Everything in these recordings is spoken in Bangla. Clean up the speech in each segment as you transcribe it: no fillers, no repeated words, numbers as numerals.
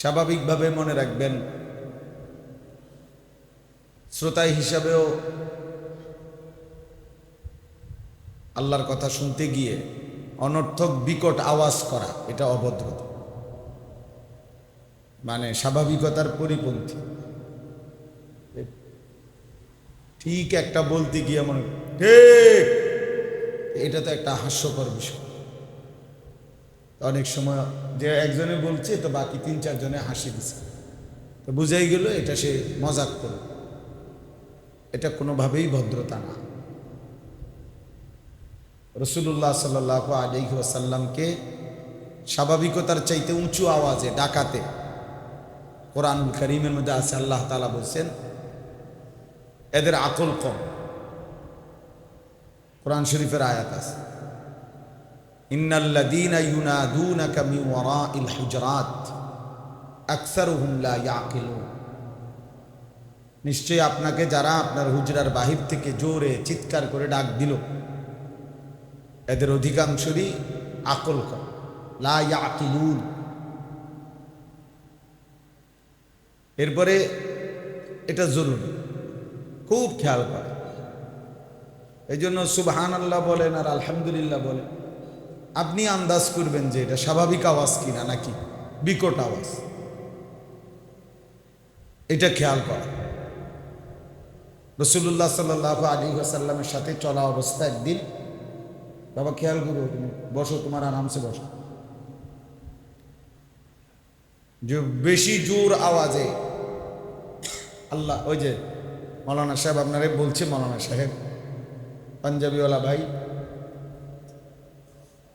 স্বাভাবিকভাবে মনে রাখবেন, শ্রোতা হিসাবেও আল্লাহর কথা শুনতে গিয়ে অনর্থক বিকট আওয়াজ করা এটা অভদ্রতা, মানে স্বাভাবিকতার পরিপন্থী। ঠিক একটা বলতে গিয়ে মনে ঠিক, এটা তো একটা হাস্যকর বিষয়। অনেক সময় যে একজনে বলছে তো বাকি ৩-৪ জনে হাসি দিচ্ছে, তো বুঝাই গেল এটা সে মজাক করল। এটা কোনোভাবেই ভদ্রতা না। রাসূলুল্লাহ সাল্লাল্লাহু আলাইহি ওয়াসাল্লামকে স্বাভাবিকতার চাইতে উঁচু আওয়াজে ডাকাতে কোরআনুল কারীমের মধ্যে আছে, আল্লাহ তাআলা বলছেন এদের আকল কম। কোরআন শরীফের আয়াত আছে, ইন্নাল্লাযীনা ইউনাদুনাকা মিন ওয়ারাইল হুজরাত আকসারুহুম লা ইয়াকিলুন। নিশ্চয়ই আপনাকে যারা আপনার হুজরার বাহির থেকে জোরে চিৎকার করে ডাক দিল, এদের অধিকাংশই আকল কম, লা ইয়াকিলুন। এরপরে এটা জরুরি, খুব খেয়াল করে। এই জন্য সুবহানাল্লাহ বলেন আর আলহামদুলিল্লাহ বলেন, আপনি আন্দাজ করবেন যে এটা স্বাভাবিক আওয়াজ কিনা নাকি বিকট আওয়াজ, এটা খেয়াল করা। রাসূলুল্লাহ সাল্লাল্লাহু আলাইহি ওয়াসাল্লামের সাথে চলা অবস্থা একদিন, বাবা খেয়াল করো, তুমি বসো, তোমার আরামসে বসো, যে বেশি জোর আওয়াজে আল্লাহ, ওই যে মৌলানা সাহেব আপনারে বলছে, মৌলানা সাহেব পাঞ্জাবিওয়ালা ভাই,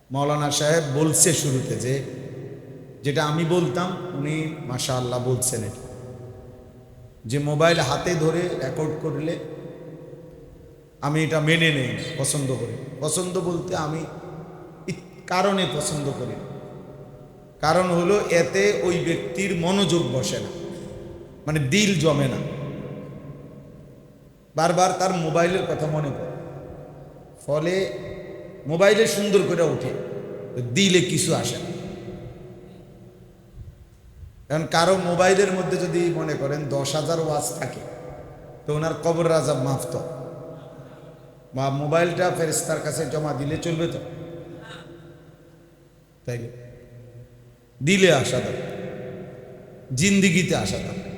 মৌলানা সাহেব বলছে শুরুতে যে যেটা আমি বলতাম উনি মাশাআল্লাহ বলছেন, এটা যে মোবাইল হাতে ধরে রেকর্ড করলে আমি এটা মেনে নেই, পছন্দ করি। পছন্দ বলতে আমি কারণে পছন্দ করি, কারণ হলো এতে ওই ব্যক্তির মনোযোগ বসে না, মানে দিল জমে না, বারবার তার মোবাইলের কথা মনে পড়ে, ফলে মোবাইলে সুন্দর করে ওঠে, দিলে কিছু আসে না। কারণ কারো মোবাইলের মধ্যে যদি মনে করেন 10,000 ওয়াজ থাকে, তো ওনার কবর আযাব মাফ তো, বা মোবাইলটা ফেরেশতার কাছে জমা দিলে চলবে তো, তাই দিলে আসা দরকার, জিন্দিগিতে আসা দরকার।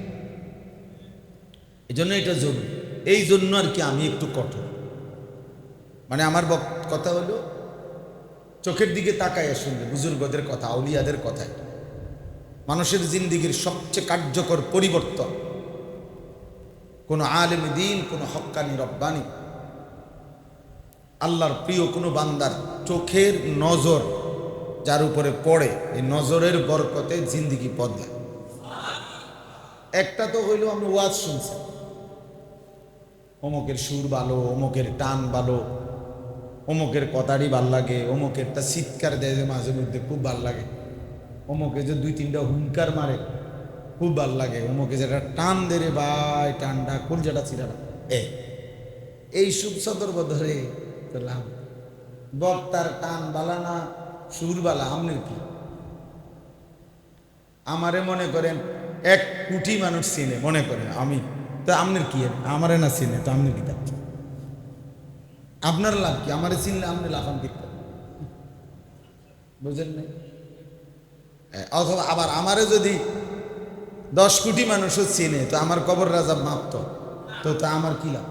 এই জন্য এটা জরুরি। এই জন্য আর কি আমি একটু কঠোর, মানে আমার কথা হলো চোখের দিকে তাকাইয়া শুনবে বুজুর্গদের কথা, আউলিয়াদের কথা। মানুষের জিন্দিগির সবচেয়ে কার্যকর পরিবর্তন কোনো আলেম দ্বীন, কোনো হক্কানি রব্বানি আল্লাহর প্রিয় কোনো বান্দার চোখের নজর যার উপরে পড়ে, এই নজরের বরকতে জিন্দিগি বদলায়। একটা তো হইল আমি ওয়াজ শুনছি, অমুকের সুর ভালো, অমুকের টান ভালো, অমুকের কথাটি ভাল লাগে, অমুকের তা চিৎকার দেয় যে মাঝে মধ্যে খুব ভাল লাগে, অমুকে যে 2-3টা হুঙ্কার মারে খুব ভাল লাগে, অমুকে যেটা টান দেরে ভাই টানটা কোন যেটা ছিলাম এই সুখ সদর্ব ধরে লাভ। বক্তার টান বালা না সুর বালা, আমনের কি? আমারে মনে করেন 1 কোটি মানুষ চিনে, মনে করেন আমি, তো আমনের কি? আমারে না চিনে তো আমনের কি? আপনার লাভ কি? আমারে চিনলে আপনি লাফান্বিত, বুঝেন না? অথবা আবার আমারে যদি 10 কোটি মানুষও চিনে, তো আমার কবর আযাব মাফ তো, তো আমার কি লাভ?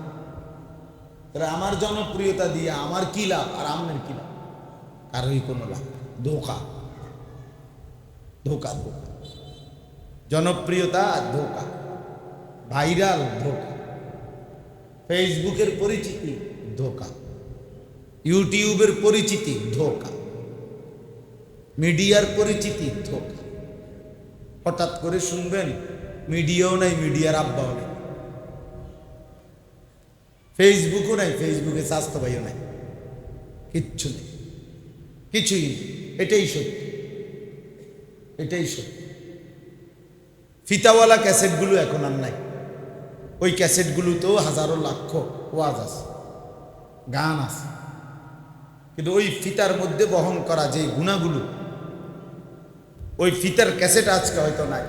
আমার জনপ্রিয়তা দিয়ে আমার কি লাভ আর আপনার কি লাভ? কারোই কোনো লাভ। ধোকা, ধোকা, ধোকা, জনপ্রিয়তা ধোকা, ভাইরাল ধোকা, ফেসবুকের পরিচিতি ধোকা, ইউটিউবের পরিচিতি ধোকা, মিডিয়ার পরিচিতি ধোকা। হঠাৎ করে শুনবেন মিডিয়াও নাই, মিডিয়ার আব্বাও নেই, ফেসবুকও নাই, ফেসবুকে স্বাস্থ্য ভাইও নাই, কিচ্ছু নেই, কিছুই নেই। এটাই সত্যি, এটাই সত্যি। ফিতাওয়ালা ক্যাসেটগুলো এখন আর নাই, ওই ক্যাসেটগুলোতেও হাজারো লাখ ওয়াজ আছে, গান আছে, কিন্তু ওই ফিতার মধ্যে বহন করা যে গুণাগুলো, ওই ফিতার ক্যাসেট আজকে হয়তো নাই।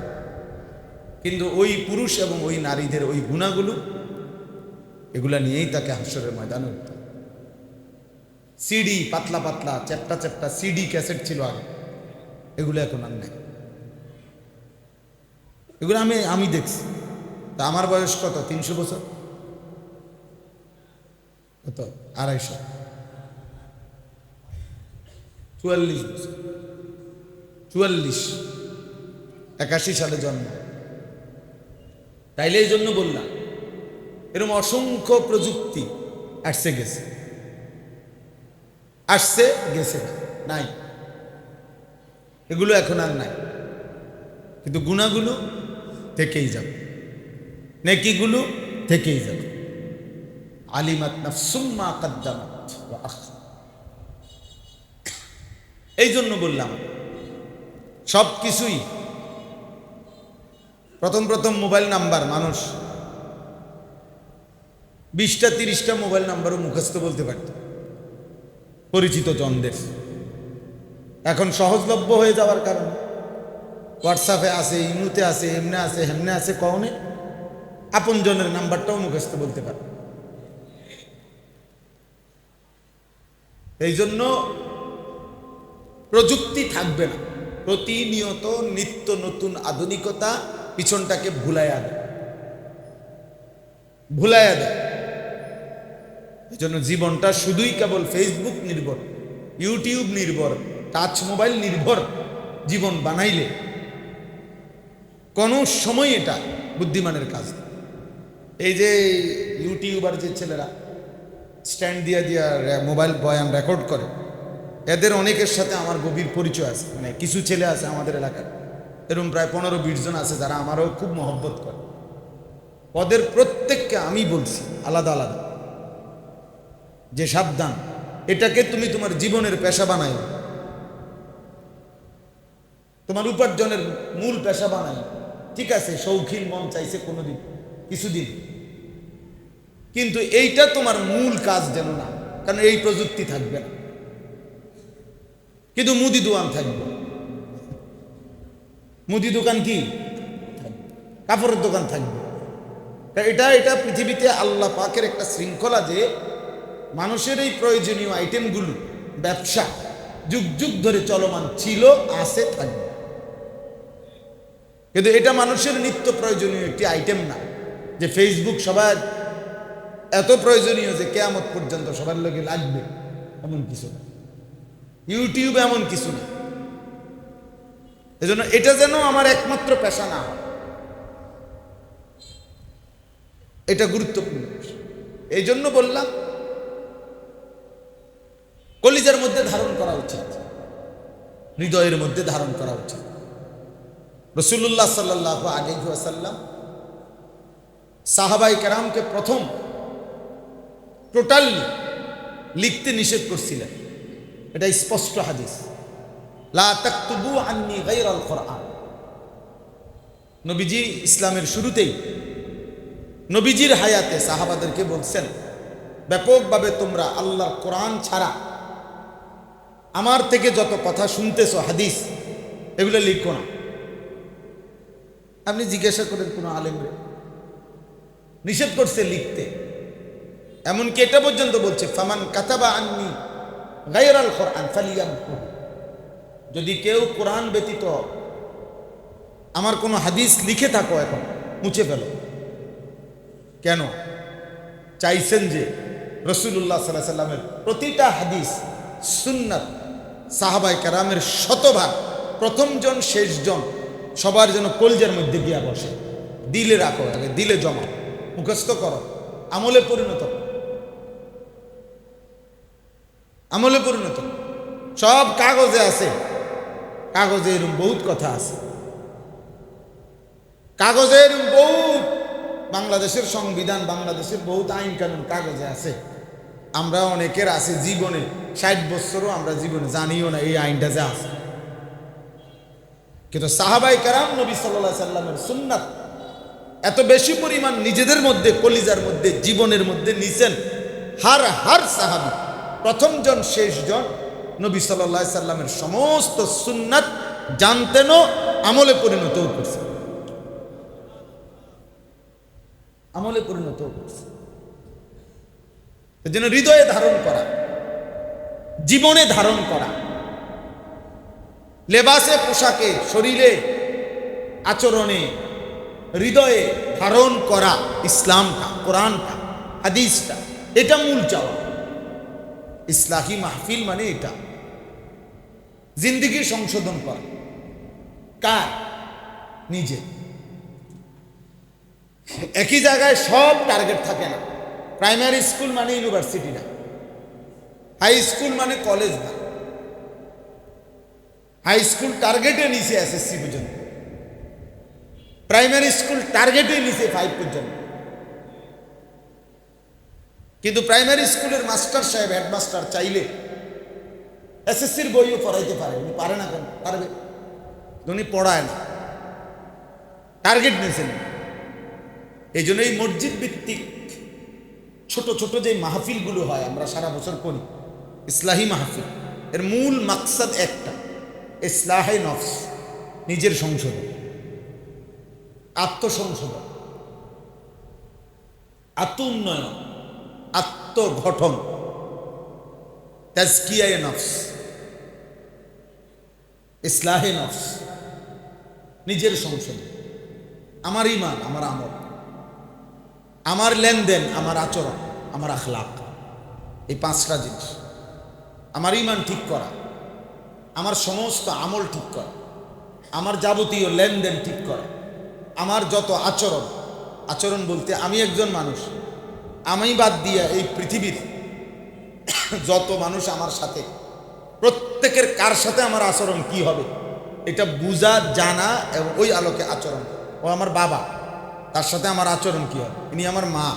কিন্তু ওই পুরুষ এবং ওই নারীদের ওই গুণাগুলো, এগুলা নিয়েই তাকে হাসরের ময়দানে উঠতে। সিডি, পাতলা পাতলা চ্যাপ্টা চ্যাপ্টা সিডি ক্যাসেট ছিল আগে, এগুলো এখন আর নেই। এগুলো আমি দেখছি। তা আমার বয়স কত? 300 বছর, কত? 250, 44 বছর, 44, 81 সালে জন্ম। তাইলে এই জন্য বললাম, এরকম অসংখ্য প্রযুক্তি আসছে গেছে, আসছে গেছে, নাই, এগুলো এখন আর নাই। কিন্তু গুণাগুলো থেকেই যাবে, নেকিগুলো থেকেই যাবে। আলিমাত নাফসুম মা কাদ্দামাত ওয়া আখরাত। এই জন্য বললাম সব কিছুই প্রথম প্রথম মোবাইল নাম্বার মানুষ 20টা 30টা মোবাইল নাম্বারও মুখস্থ বলতে পারত পরিচিত জনদের। এখন সহজলভ্য হয়ে যাওয়ার কারণে হোয়াটসঅ্যাপে আছে, ইমুতে আছে, এমনে আছে, হেমনে আছে, কওনে আপন জনের নাম্বারটাও মুখস্থ বলতে পারে। এই জন্য প্রযুক্তি থাকবে না, প্রতিনিয়ত নিত্য নতুন আধুনিকতা পিছনটাকে ভুলাইয়া দেয়। এই জন্য জীবনটা শুধুই কেবল ফেসবুক নির্ভর, ইউটিউব নির্ভর, টাচ মোবাইল নির্ভর জীবন বানাইলে কোনো সময় এটা বুদ্ধিমানের কাজ। এই যে ইউটিউবার যে ছেলেরা স্ট্যান্ড দিয়া মোবাইল বয়ান রেকর্ড করে, এদের অনেকের সাথে আমার গভীর পরিচয় আছে। মানে কিছু ছেলে আছে আমাদের এলাকার, এরকম প্রায় 15-20 জন আছে যারা আমারও খুব মহব্বত করে। ওদের প্রত্যেককে আমি বলছি আলাদা আলাদা যে সাবধান, এটাকে তুমি তোমার জীবনের পেশা বানাই, তোমার উপার্জনের মূল পেশা বানাই। ঠিক আছে, শৌখিন মন চাইছে কোনোদিন কিছুদিন, কিন্তু এইটা তোমার মূল কাজ যেন না, কারণ এই প্রযুক্তি থাকবে না, কিন্তু মুদি দোকান থাকবে। মুদি দোকান কি? কাপড়ের দোকান থাকবে। এটা পৃথিবীতে আল্লাহ পাকের একটা শৃঙ্খলা যে মানুষের এই প্রয়োজনীয় আইটেমগুলো ব্যবসা যুগ যুগ ধরে চলমান ছিল, আছে, থাকবে। কিন্তু এটা মানুষের নিত্য প্রয়োজনীয় একটি আইটেম না যে ফেসবুক সবার এত প্রয়োজনীয় যে কিয়ামত পর্যন্ত সবার লোকে লাগবে, এমন কিছু না। ইউটিউব এমন কিছু না। এজন্য এটা যেন আমার একমাত্র পেশা না হয়, এটা গুরুত্বপূর্ণ। এই জন্য বললাম কলিজার মধ্যে ধারণ করা উচিত, হৃদয়ের মধ্যে ধারণ করা উচিত। রাসূলুল্লাহ সাল্লাল্লাহু আলাইহি ওয়াসাল্লাম সাহাবায়ে কেরামকে প্রথম টোটালি লিখতে নিষেধ করছিলেন। এটা স্পষ্ট হাদিস, লা তাকতুবু আন্নি গায়রাল কোরআন। নবীজি ইসলামের শুরুতেই নবীজির হায়াতে সাহাবাদেরকে বলছেন, ব্যাপকভাবে তোমরা আল্লাহর কোরআন ছাড়া আমার থেকে যত কথা শুনতেছো হাদিস, এগুলো লিখো না। আপনি জিজ্ঞাসা করেন কোনো আলেমরে, নিষেধ করছে লিখতে। এমনকি এটা পর্যন্ত বলছে, ফামান কাতাবা আন্নি গায়রাল কোরআন ফালিয়ামহু। যদি কেউ কোরআন ব্যতীত আমার কোনো হাদিস লিখে থাকো এখন মুছে ফেলো। কেন? চাইছেন যে রাসূলুল্লাহ সাল্লাল্লাহু আলাইহি ওয়াসাল্লামের প্রতিটা হাদিস সুন্নাত সাহাবায়ে কেরামের শতভাগ প্রথমজন শেষজন সবার যেন কলজার মধ্যে গিয়া বসে। দিলে রাখো, আগে দিলে জমা, মুখস্থ করো, আমলে পরিণত করো, আমলে পরিণত। সব কাগজে আছে, কাগজে এরকম বহুত কথা আছে, কাগজে এরকম বহুত, বাংলাদেশের সংবিধান, বাংলাদেশের বহুত আইন কানুন কাগজে আছে। আমরা অনেকের আছে জীবনে 60 বছরও আমরা জীবনে জানিও না এই আইনটা যে আছে। কিন্তু সাহাবায়ে কেরাম নবী সাল্লাল্লাহু আলাইহি সাল্লামের সুন্নাত এত বেশি পরিমাণ নিজেদের মধ্যে, কলিজার মধ্যে, জীবনের মধ্যে নিছেন। হার সাহাবী প্রথমজন শেষজন নবী সাল্লাল্লাহু আলাইহি সাল্লামের সমস্ত সুন্নাত জানতেনও, আমলে পরিণতও করছেন। আমলে পরিণত করছে। এর জন্য হৃদয়ে ধারণ করা, জীবনে ধারণ করা, লেবাসে, পোশাকে, শরীরে, আচরণে, হৃদয়ে ধারণ করা ইসলামটা, কোরআনটা, হাদিসটা, এটা মূল চাওয়া। ইসলাহি মাহফিল মানে এটা, জিন্দেগি সংশোধন করা। কার? নিজে। একই জায়গায় সব টার্গেট থাকে না। প্রাইমারি স্কুল মানে ইউনিভার্সিটি না, হাই স্কুল মানে কলেজ না। হাই স্কুল টার্গেটে নিচে এসএসসি পর্যন্ত, প্রাইমারি স্কুল টার্গেটে নিচে 5 পর্যন্ত। কিন্তু প্রাইমারি স্কুলের মাস্টার সাহেব, হেডমাস্টার চাইলে এসএসসির বইও পড়াইতে পারে। উনি পারে না কেন? পারবে, উনি পড়ায় না, টার্গেট নিয়েছেন। এই জন্য এই মসজিদ ভিত্তিক ছোট ছোট যে মাহফিলগুলো হয়, আমরা সারা বছর করি ইসলাহি মাহফিল, এর মূল মাকসাদ একটা, ইসলাহে নফস, নিজের সংশোধন, আত্মসংশোধন, আত্ম উন্নয়ন, আত্মগঠন, তাজকিয়ায়ে নফস, ইসলাহে নফস, নিজের সংশোধন। আমার ঈমান, আমার আমল, আমার লেনদেন, আমার আচরণ, আমার আখলাক, এই 5টা জিনিস। আমার ঈমান ঠিক করা, আমার সমস্ত আমল ঠিক করা, আমার যাবতীয় লেনদেন ঠিক করা, আমার যত আচরণ, আচরণ বলতে আমি একজন মানুষ, আমি বাদ দিয়ে এই পৃথিবীর যত মানুষ আমার সাথে, প্রত্যেকের কার সাথে আমার আচরণ কি হবে এটা বুঝা, জানা এবং ওই আলোকে আচরণ। ও আমার বাবা, তার সাথে আমার আচরণ কি হবে, ইনি আমার মা,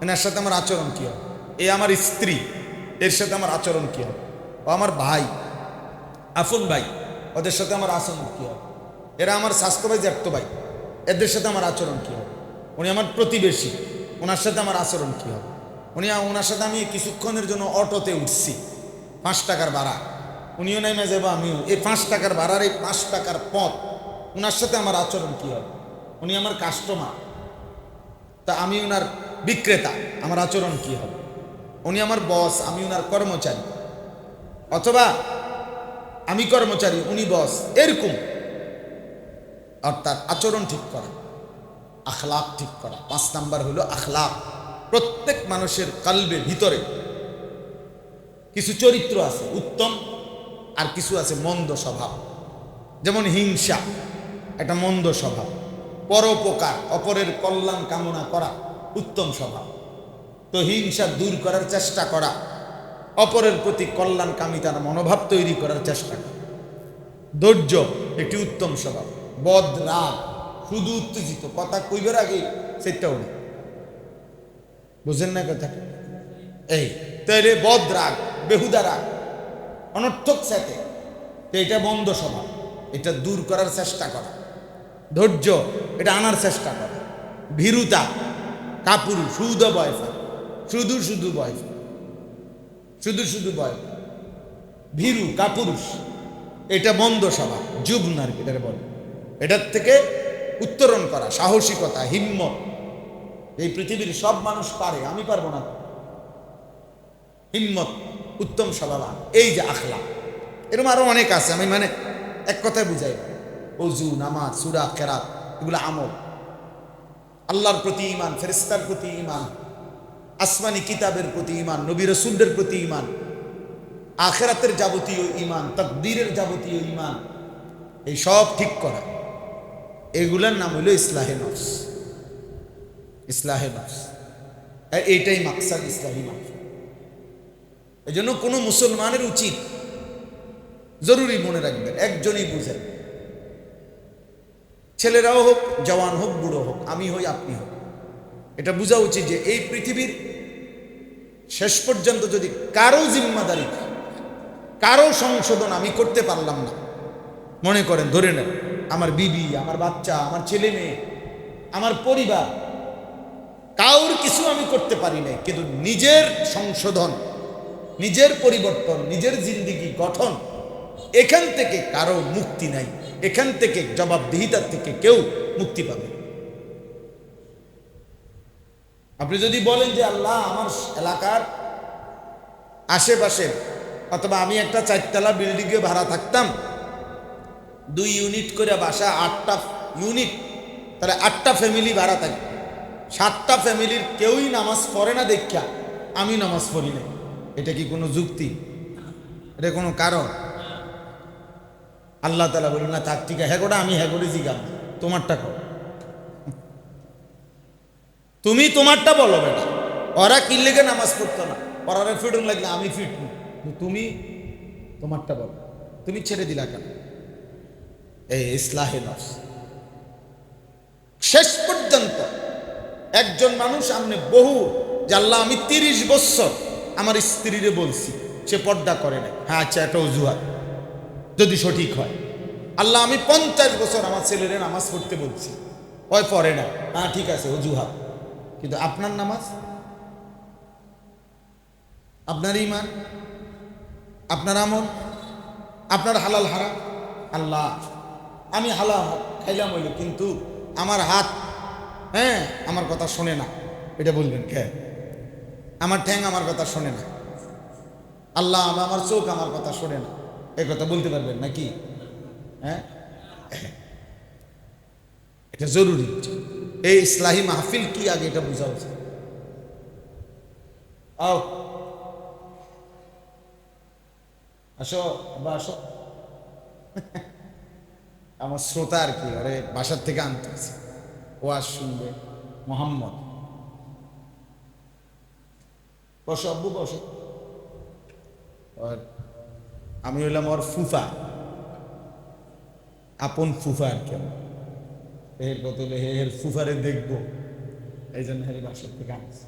এনার সাথে আমার আচরণ কি হবে, এ আমার স্ত্রী, এর সাথে আমার আচরণ কি হবে, ও আমার ভাই, আফন ভাই, ওদের সাথে আমার আচরণ কি হবে, এরা আমার স্বাস্থ্য ভাই, জ্যাঠত ভাই, এদের সাথে আমার আচরণ কি হবে, উনি আমার প্রতিবেশী, ওনার সাথে আমার আচরণ কি হবে, ওনার সাথে আমি কিছুক্ষণের জন্য অটোতে উঠছি, 5 টাকার ভাড়া, উনিও নেমে যাবো, আমিও, এই 5 টাকার ভাড়ার এই 5 টাকার পথ, ওনার সাথে আমার আচরণ কি হবে, উনি আমার কাস্টমার, তা আমি ওনার বিক্রেতা, আমার আচরণ কি হবে, উনি আমার বস, আমি ওনার কর্মচারী, অথবা আমি কর্মচারী, উনি বস, এরকম। অর্থাৎ আচরণ ঠিক করা, আখলাক ঠিক করা। 5 নাম্বার হলো আখলাক। প্রত্যেক মানুষের কলবে, ভিতরে কিছু চরিত্র আছে উত্তম, আর কিছু আছে মন্দ স্বভাব। যেমন হিংসা একটা মন্দ স্বভাব, পরোপকার, অপরের কল্যাণ কামনা করা উত্তম স্বভাব। তো হিংসা দূর করার চেষ্টা করা, অপরের প্রতি কল্যাণ কামিতার মনোভাব তৈরি করার চেষ্টা করা। ধৈর্য একটি উত্তম স্বভাব। বদ, রাগ, শুধু উত্তেজিত, কথা কইবার আগে সেটা উনি বুঝেন না কথা। এই তাইলে বদ রাগ, বেহুদা রাগ, অনর্থক সাথে, এটা বন্ধ স্বভাব, এটা দূর করার চেষ্টা করা। ধৈর্য এটা আনার চেষ্টা করা। ভীরুতা, কাপুরু, শুধু বয়ফা, শুধু শুধু বয়ফা, শুধু শুধু বয়ফা, ভীরু, কাপুরুষ, এটা বন্ধ স্বভাব, জুবন আর কি এটাকে বলে। এটার থেকে উত্তরণ করা, সাহসিকতা, হিম্মত। এই পৃথিবীর সব মানুষ পারে, আমি পারবো না। হিম্মত, উত্তম স্বভাব, এই যে আখলাক। এরকম আরো অনেক আছে, আমি মানে এক কথায় বুঝাই। ওযু, নামাজ, সূরা, কেরাত, এগুলো আমল। আল্লাহর প্রতি ঈমান, ফেরেশতার প্রতি ঈমান, আসমানি কিতাবের প্রতি ঈমান, নবী রাসূলদের প্রতি ঈমান, আখিরাতের যাবতীয় ঈমান, তাকদীরের যাবতীয় ঈমান, এই সব ঠিক করা, এগুলোর নাম হলো ইসলাহে নফস। ইসলাহে নফস, এইটাই মাকসাদ ইসলাহি মাহফিল। এই জন্য কোনো মুসলমানের উচিত, জরুরি মনে রাখবেন, একজনই বুঝেন, ছেলেরাও হোক, জওয়ান হোক, বুড়ো হোক, আমি হই, আপনি হোক, এটা বোঝা উচিত যে এই পৃথিবীর শেষ পর্যন্ত যদি কারো জিম্মাদারি, কারো সংশোধন আমি করতে পারলাম না, মনে করেন, ধরে নেন আমার বিবি, আমার বাচ্চা, আমার ছেলে মেয়ে, আমার পরিবার, কাউর কিছু আমি করতে পারি নাই, কিন্তু নিজের সংশোধন, নিজের পরিবর্তন, নিজের জিন্দেগি গঠন, এখান থেকে কারো মুক্তি নাই। এখান থেকে, জবাবদিহিতার থেকে কেউ মুক্তি পাবে। আপনি যদি বলেন যে আল্লাহ আমার এলাকার আশেপাশে, অথবা আমি একটা 4তলা বিল্ডিংয়ে ভাড়া থাকতাম, 2 ইউনিট করে বাসা, 8টা ইউনিট, তাহলে 8টা ফ্যামিলি ভাড়া থাকে, 7টা ফ্যামিলির কেউই নামাজ পড়ে না দেখা আমি নামাজ পড়ি না, এটা কি কোনো যুক্তি? এটা কোনো কারণ? আল্লাহ তাআলা বলুন না থাক ঠিক আছে, হ্যাঁ গোটা আমি হ্যাঁ করে জিগাম, তোমারটা কর, তুমি তোমারটা বলো বেটা। ওরা কি লেগে নামাজ পড়তো না, ওরা ফিটুন লাগলে আমি ফিট, তুমি তোমারটা বলো, তুমি ছেড়ে দিলা কেন? এই ইসলাহে নফস। শেষ পর্যন্ত একজন মানুষ সামনে বহু যে আল্লাহ আমি 30 বছর আমার স্ত্রীরে বলছি, সে পর্দা করে না, হ্যাঁ আচ্ছা একটা অজুহাত যদি সঠিক হয়। আল্লাহ আমি 50 বছর আমার ছেলেরে নামাজ পড়তে বলছি, ওই পড়ে না, হ্যাঁ ঠিক আছে অজুহাত। কিন্তু আপনার নামাজ, আপনার ঈমান, আপনার আমল, আপনার হালাল হারাম, আল্লাহ আমি হালাল খাইলাম হইল, কিন্তু আমার হাত হ্যাঁ আমার কথা শোনে না, এটা বলবেন কে? আমার ঠ্যাং আমার কথা শোনে না, আল্লাহ আমার চোখ আমার কথা শোনে না, এই কথা বলতে পারবেন নাকি? হ্যাঁ, এটা জরুরি। এই ইসলাহি মাহফিল কি আগে এটা বোঝা উচিত। আও আসো বা আসো, আমার শ্রোতা আর কি, আরে বাসার থেকে আনতেছে, ওয়াজ শুনবে মোহাম্মদ। বসো আব্বু বসো। আর আমি হইলাম ওর ফুফা, আপন ফুফা আর কি। এর বদলে এর ফুফারে দেখবো, এই জন্য হের বাসার থেকে আনছে।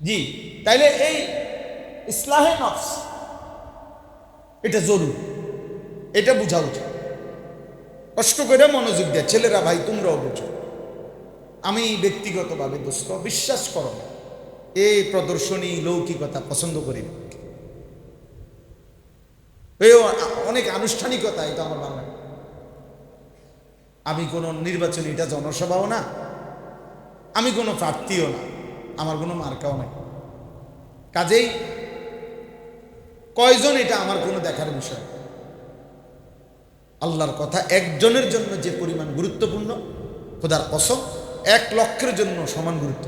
জি, তাইলে এই ইসলাহে নফস এটা জরুরি, এটা বোঝা উচিত। কষ্ট করে মনোযোগ দেয় ছেলেরা, ভাই তোমরাও বুঝো। আমি ব্যক্তিগতভাবে দোস্ত বিশ্বাস করো না এই প্রদর্শনী লৌকিকতা পছন্দ করি না, অনেক আনুষ্ঠানিকতা, এটা আমার ভালো লাগে। আমি কোনো নির্বাচনী এটা জনসভাও না, আমি কোনো প্রার্থীও না, আমার কোনো মার্কাও নাই, কাজেই কয়জন এটা আমার কোনো দেখার বিষয়। আল্লাহর কথা একজনের জন্য যে পরিমাণ গুরুত্বপূর্ণ, খোদার কসম 1 লক্ষের জন্য সমান গুরুত্ব,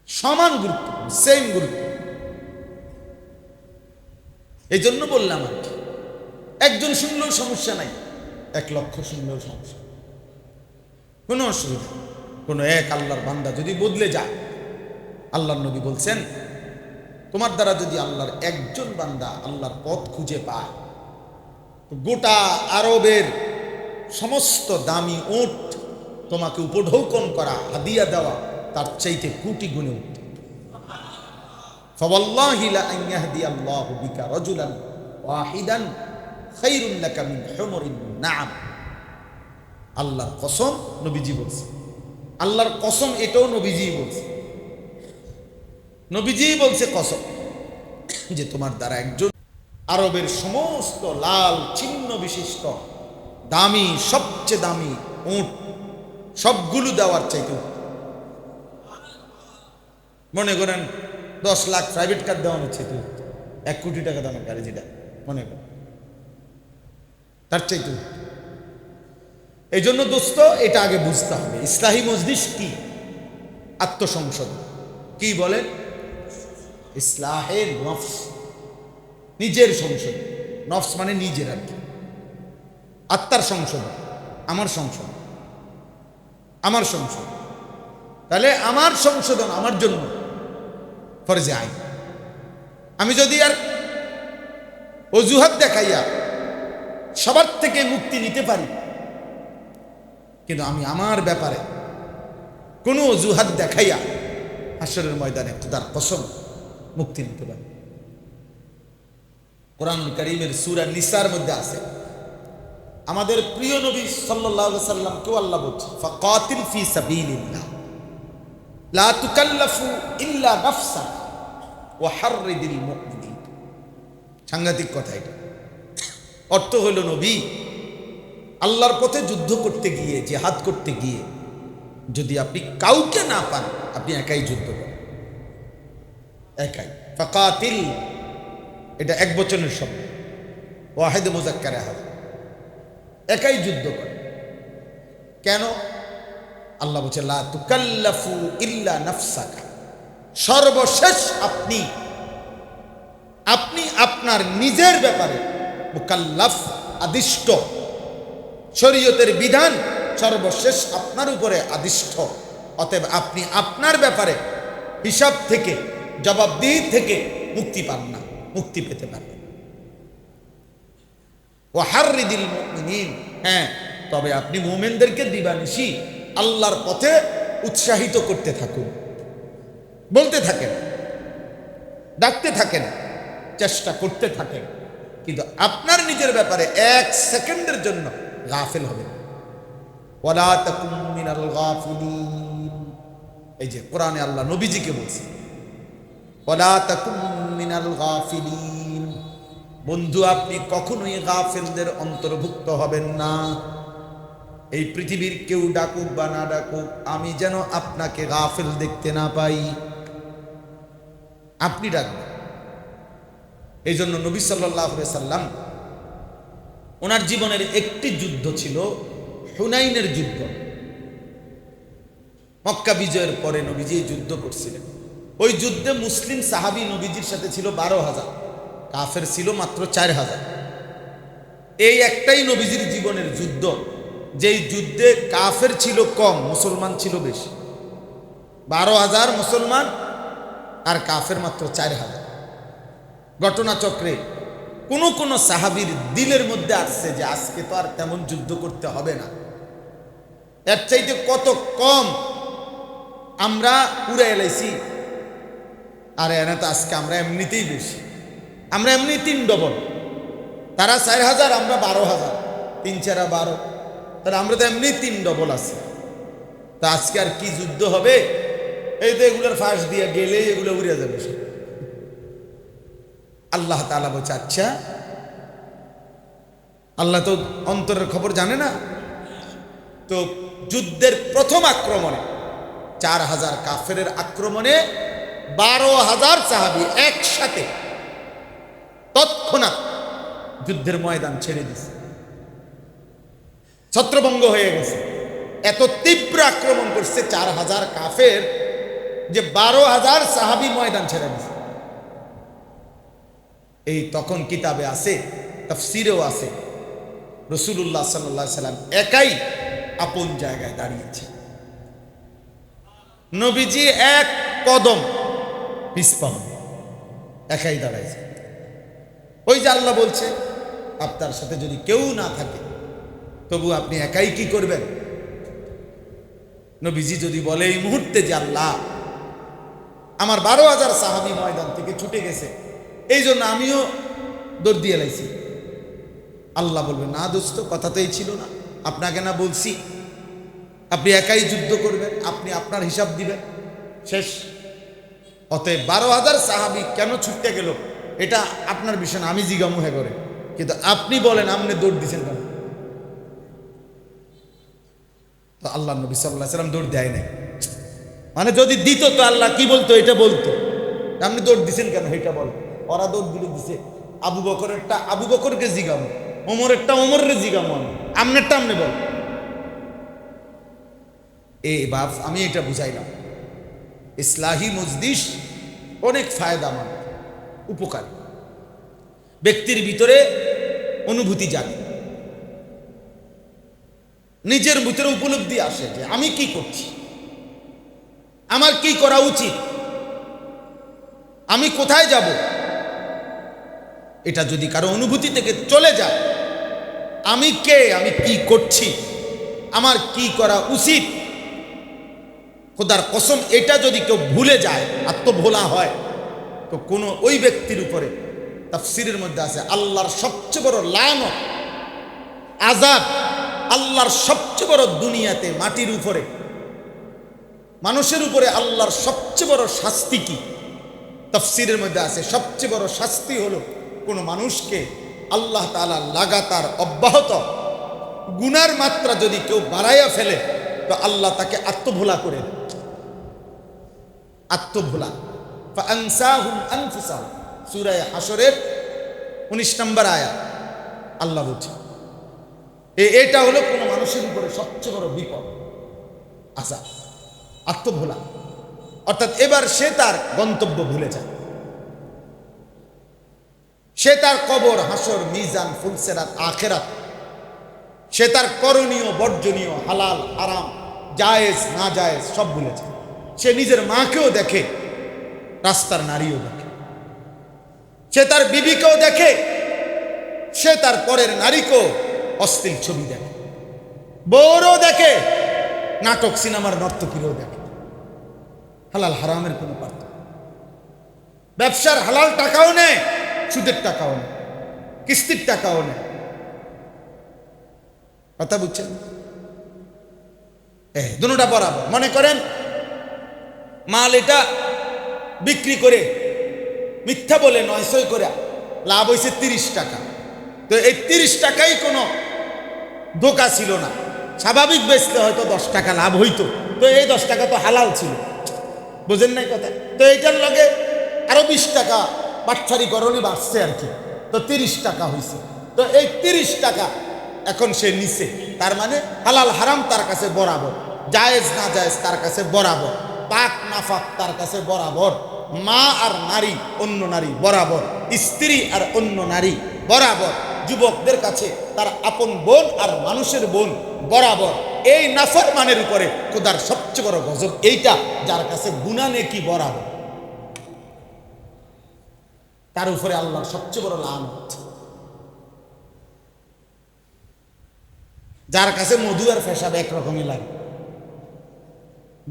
সমান গুরুত্ব, সেম গুরুত্ব। এই জন্য বললাম আর কি, একজন শুনলেও সমস্যা নাই, 1 লক্ষ শুনলেও সমস্যা, কোনো অসুবিধা। কোনো এক আল্লাহর বান্দা যদি বদলে যায়, আল্লাহর নবী বলছেন তোমার দ্বারা যদি আল্লাহর একজন বান্দা আল্লাহর পথ খুঁজে পায়, তো গোটা আরবের সমস্ত দামি উট তোমাকে উপঢৌকন করা, হাদিয়া দেওয়া তার চাইতে কোটি গুণে উঠত। ফাওয়াল্লাহি লা আন ইয়াহদিয়াল্লাহু বিকা রাজুলান ওয়াহিদান খায়রুন লাকা মিন হুমুরিন নাআম। আল্লাহর কসম, নবীজি বলছে, আল্লাহর কসম, এটাও নবীজি বলছে, নবীজি বলছে কসম, যে তোমার দ্বারা একজন আরবের সমস্ত লাল চিহ্ন বিশিষ্ট দামি, সবচেয়ে দামি উট সবগুলো দেওয়ার চাইতে, মনে করেন 10 লাখ প্রাইভেট কার দেওয়ানোর চাইতে 1 কোটি টাকা দামের গাড়ি যেটা মনে করেন, তার চাইতে। এই জন্য দোস্ত এটা আগে বুঝতে হবে, ইসলাহি মজলিস কি, আত্মসংশোধন কি বলেন, ইসলাহের নফস, নিজের সংশোধন। নফস মানে নিজের আর কি, আত্মার সংশোধন, আমার সংশোধন, আমার সংশোধন। তাহলে আমার সংশোধন আমার জন্য ফরজে আইন। আমি যদি আর অজুহাত দেখাইয়া সবার থেকে মুক্তি নিতে পারি, কিন্তু আমি আমার ব্যাপারে কোনো অজুহাত দেখাইয়া হাসরের ময়দানে খোদার কসম মুক্তি নিতে পারি। কোরআন কারীমের সূরা নিসার মধ্যে আছে, আমাদের প্রিয় নবী সাল্লাল্লাহু আলাইহি সাল্লামকে আল্লাহ বলছে, ফাকাতিল ফি সাবিলিল্লাহ লা তুকাল্লাফু ইল্লা নাফসা ওয়া হাররিদিল মুমিনিন। সাংঘাতিক কথা এটা। অর্থ হলো নবী, আল্লাহর পথে যুদ্ধ করতে গিয়ে, জিহাদ করতে গিয়ে যদি আপনি কাউকে না পান, আপনি একাই যুদ্ধ করেন, একাই। ফাকাতিল, এটা এক বচনের শব্দ, ওয়াহিদ মুযাক্কারে আহাদ, একাই যুদ্ধ করেন। কেন? আল্লাহ বলছে লা তুকাল্লাফু ইল্লা নাফসাকা, সর্বশেষ আপনি আপনার নিজের ব্যাপারে মুকাল্লাফ, আদিষ্ট, শরীয়তের বিধান সর্বশেষ আপনার উপরে আদিষ্ট। অতএব আপনি আপনার ব্যাপারে হিসাব থেকে, জবাবদিহি থেকে মুক্তি পান না, মুক্তি পেতে পারবেন। ওয়াহাররিদিল মুমিনিন, হ্যাঁ, তবে আপনি মুমিনদেরকে দিবানিশি আল্লাহর পথে উৎসাহিত করতে থাকুন, বলতে থাকেন, ডাকতে থাকেন, চেষ্টা করতে থাকেন, কিন্তু আপনার নিজের ব্যাপারে এক সেকেন্ডের জন্য গাফিল হবে। ওয়ালা তাকুন মিনাল গাফিলিন, এই যে কোরআনে আল্লাহ নবীজিকে বলছে ওয়ালা তাকুন মিনাল গাফিলিন, বন্ধু আপনি কখনোই গাফিলদের অন্তর্ভুক্ত হবেন না। এই পৃথিবীর কেউ ডাকুক বা না ডাকুক, আমি যেন আপনাকে গাফিল দেখতে না পাই, আপনি ডাকবেন। এই জন্য নবী সাল্লাল্লাহু আলাইহি সাল্লাম, ওনার জীবনের একটি যুদ্ধ ছিল হুনাইনের যুদ্ধ। মক্কা বিজয়ের পরে নবীজি যুদ্ধ করছিলেন। ওই যুদ্ধে মুসলিম সাহাবী নবীজির সাথে ছিল 12,000, কাফের ছিল মাত্র 4,000। এই একটাই নবীজির জীবনের যুদ্ধ, যেই যুদ্ধে কাফের ছিল কম, মুসলমান ছিল বেশি। 12,000 মুসলমান আর কাফের মাত্র 4,000। ঘটনাচক্রে কোন সাহাবীর দিলের মধ্যে আসছে যে আজকে তো আর তেমন যুদ্ধ করতে হবে না, এর চাইতে কত কম আমরা উড়ে এলাইছি, আর এনে তো আজকে আমরা এমনিতেই বেশি, আমরা এমনি 3 ডবল, তারা 4,000, আমরা 12,000, 3 4 12, তাহলে আমরা তো এমনি 3 ডবল আছি। তা আজকে আর কি যুদ্ধ হবে? এই তো এগুলোর ফাঁস দিয়ে গেলে এগুলো উড়ে যাবে। আল্লাহ তাআলা বলছে আচ্ছা, আল্লাহ তো অন্তরের খবর জানে না। তো যুদ্ধের প্রথম আক্রমণে 4,000 কাফেরের আক্রমণে 12,000 সাহাবী একসাথে তৎক্ষণাৎ যুদ্ধের ময়দান ছেড়ে দিছে, ছত্রভঙ্গ হয়ে গেছে। এত তীব্র আক্রমণ করছে 4,000 কাফের যে 12,000 সাহাবী ময়দান ছেড়ে দিছে। এই তখন কিতাবে আছে, তাফসীরেও আছে, রাসূলুল্লাহ সাল্লাল্লাহু আলাইহি সাল্লাম একাই আপন জায়গায় দাঁড়িয়েছে। নবীজি এক কদম পিছপা একাই দাঁড়াইছে। ওই যে আল্লাহ বলছে আপনার সাথে যদি কেউ না থাকে তবু আপনি একাই কি করবেন? নবীজি যদি বলে এই মুহূর্তে যে আল্লাহ আমার 12,000 সাহাবী ময়দান থেকে ছুটে গেছে, এই জন্য আমিও দৌড় দিয়ে লাইছি, আল্লাহ বলবে না দোস্ত, কথা তো এই ছিল না, আপনাকে না বলছি আপনি একাই যুদ্ধ করবেন, আপনি আপনার হিসাব দিবেন, শেষ। অতএব 12,000 সাহাবী কেন ছুটতে গেল এটা আপনার বিষয় না, আমি জিজ্ঞামু হে করে, কিন্তু আপনি বলেন আপনি দৌড় দিচ্ছেন কেন? তো আল্লাহ নবী সাল্লাল্লাহু আলাইহি সাল্লাম দৌড় দেয় নাই, মানে যদি দিত তো আল্লাহ কি বলতো? এটা বলতো, আপনি দৌড় দিচ্ছেন কেন এটা বল। ওরা দৌড় দিছে, আবু বকরেরটা আবু বকরকে জিগামো, ওমরেরটা ওমরের জিগামো, আমনেরটা আমনে বল। এই বাপ আমি এটা বুঝাইলাম, ইসলাহি মজলিস অনেক ফায়দামান, উপকার, ব্যক্তির ভিতরে অনুভূতি জাগে, নিজের ভিতরে উপলব্ধি আসে যে আমি কি করছি, আমার কি করা উচিত, আমি কোথায় যাব। এটা যদি কারো অনুভূতি থেকে চলে যায়, আমি কে, আমি কি করছি, আমার কি করা উচিত, খোদার কসম এটা যদি কেউ ভুলে যায়, আত্মভোলা হয়, তো কোনো ওই ব্যক্তির উপরে তাফসীরের মধ্যে আছে আল্লাহর সবচেয়ে বড় লানত, আযাব, আল্লাহর সবচেয়ে বড় দুনিয়াতে মাটির উপরে মানুষের উপরে আল্লাহর সবচেয়ে বড় শাস্তি কি? তাফসীরের মধ্যে আছে সবচেয়ে বড় শাস্তি হলো কোনো মানুষকে আল্লাহ তাআলা লাগাতার অব্যাহত গুনার মাত্রা যদি কেউ বাড়াইয়া ফেলে তো আল্লাহ তাকে আত্মভোলা করে দেয়। আত্মভোলা। ফাআনসাহুম আনফুসাহুম, সূরা হাশরের 19 নম্বর আয়াত আল্লাহ বলছে। এটা হলো কোনো মানুষের উপরে সবচেয়ে বড় বিপদ। আচ্ছা, আত্মভোলা অর্থাৎ এবার সে তার গন্তব্য ভুলে যায়। সে তার কবর, হাসর, মিজান, ফুলসেরাত, আখেরাত, সে তার করণীয় বর্জনীয়, হালাল হারাম, জায়েজ না জায়েজ সব ভুলে যায়। সে নিজের মাকেও দেখে, রাস্তার নারীও দেখে, সে তার বিবিকেও দেখে, সে তার পরের নারীকেও অশ্লীল ছবি দেখে, বউরও দেখে, নাটক সিনেমার নর্তকীরও দেখে। হালাল হারামের কোনো পার্থক্য। ব্যবসার হালাল টাকাও নেয়, সুদের টাকাও নেয়, কিস্তির টাকাও নেয়। কথা বুঝছেন? দুটোটা বরাবর। মনে করেন মাল এটা বিক্রি করে মিথ্যা বলে 900 করে লাভ হয়েছে 30 টাকা, তো এই 30 টাকাই কোনো ধোঁকা ছিল না। স্বাভাবিক বেচলে হয়তো 10 টাকা লাভ হইতো, তো এই 10 টাকা তো হালাল ছিল। বুঝেন নাই কথা? তো এইটার লগে আরো 20 টাকা বাটফারি করণে বাড়ছে আর কি, তো 30 টাকা হয়েছে। তো এই 30 টাকা এখন সে নিছে, তার মানে হালাল হারাম তার কাছে বরাবর, জায়েজ না জায়েজ তার কাছে বরাবর, পাক নাফাক তার কাছে বরাবর, মা আর নারী অন্য নারী বরাবর, স্ত্রী আর অন্য নারী বরাবর, যুবকদের কাছে তার আপন বোন আর মানুষের বোন বরাবর। এই নাফরমানের উপরে খোদার সবচেয়ে বড় গজব এইটা, যার কাছে গুনাহ নেকি বরাবর, তার উপরে আল্লাহর সবচেয়ে বড় লানত। যার কাছে মধু আর পেশাব একরকমই লাগে,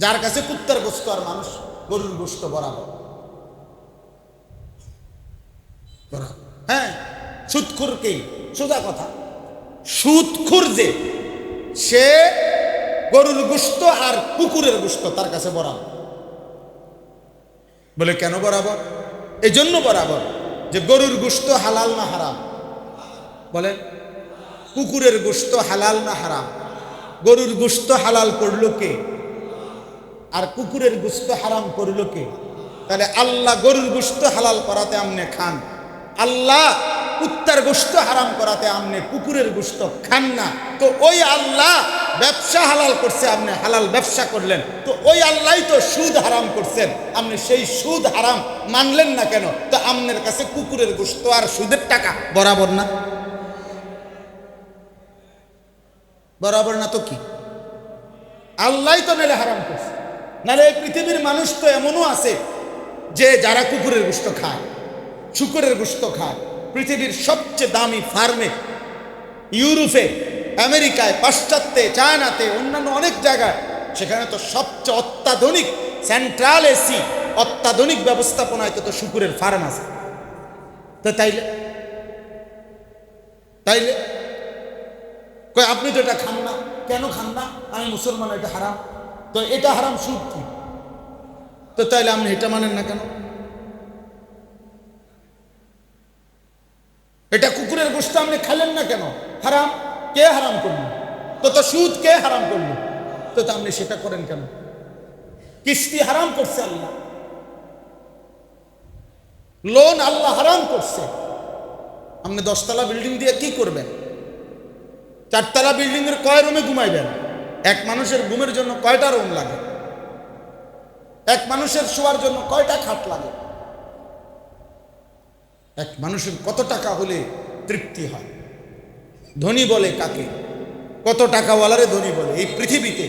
যার কাছে কুত্তার গোস্ত আর মানুষ গরুর গোস্ত বরাবর। হ্যাঁ, সুদখোরকেই সোজা কথা, সুদখোর যে সে গরুর গোস্ত আর কুকুরের গোস্ত তার কাছে বরাবর। বলে কেন বরাবর? এই জন্য বরাবর যে গরুর গোস্ত হালাল না হারাম? বলেন, কুকুরের গোস্ত হালাল না হারাম? গরুর গোস্ত হালাল করলো কে? আর কুকুরের গোস্ত হারাম করলো কে? তাহলে আল্লাহ গরুর গোস্ত হালাল করাতে আমনে খান, আল্লাহ কুত্তার গোস্ত হারাম করাতে আমনে কুকুরের গোস্ত খান না। তো ওই আল্লাহ ব্যবসা হালাল করছে, আপনি হালাল ব্যবসা করলেন, তো ওই আল্লাহই তো সুদ হারাম করছেন, আপনি সেই সুদ হারাম মানলেন না কেন? তো আপনার কাছে কুকুরের গোস্ত আর সুদের টাকা বরাবর না? বরাবর না তো কি? আল্লাহই তো মেলে হারাম করছে। নাহলে এই পৃথিবীর মানুষ তো এমনও আছে যে যারা কুকুরের গোস্ত খায়, শুকরের গোস্ত খায়। পৃথিবীর সবচেয়ে দামি ফার্মে, ইউরোপে, আমেরিকায়, পাশ্চাত্যে, চায়নাতে, অন্যান্য অনেক জায়গায়, সেখানে তো সবচেয়ে অত্যাধুনিক সেন্ট্রাল এসি, অত্যাধুনিক ব্যবস্থাপনায় তো শুকরের ফার্ম আছে। তো তাইলে তাইলে কই আপনি তো এটা খান না, কেন খান না? আমি মুসলমান, এটা হারাম। তো এটা হারাম, সুদ কি? তো তাইলে আপনি এটা মানেন না কেন? এটা কুকুরের গোস্ত আপনি খাইলেন না কেন? হারাম। কে হারাম করলো? তো সুদ কে হারাম করলো? তো আপনি সেটা করেন কেন? কিস্তি হারাম করছে আল্লাহ, লোন আল্লাহ হারাম করছে। আপনি 10 তলা বিল্ডিং দিয়ে কি করবেন? 4 তলা বিল্ডিং এর কয় রুমে ঘুমাইবেন? এক মানুষের ঘুমের জন্য কয়টা রুম লাগে? এক মানুষের শোয়ার জন্য কয়টা খাট লাগে? এক মানুষের কত টাকা হলে তৃপ্তি হয়? ধনী বলে কাকে? কত টাকাওয়ালারে ধনী বলে? এই পৃথিবীতে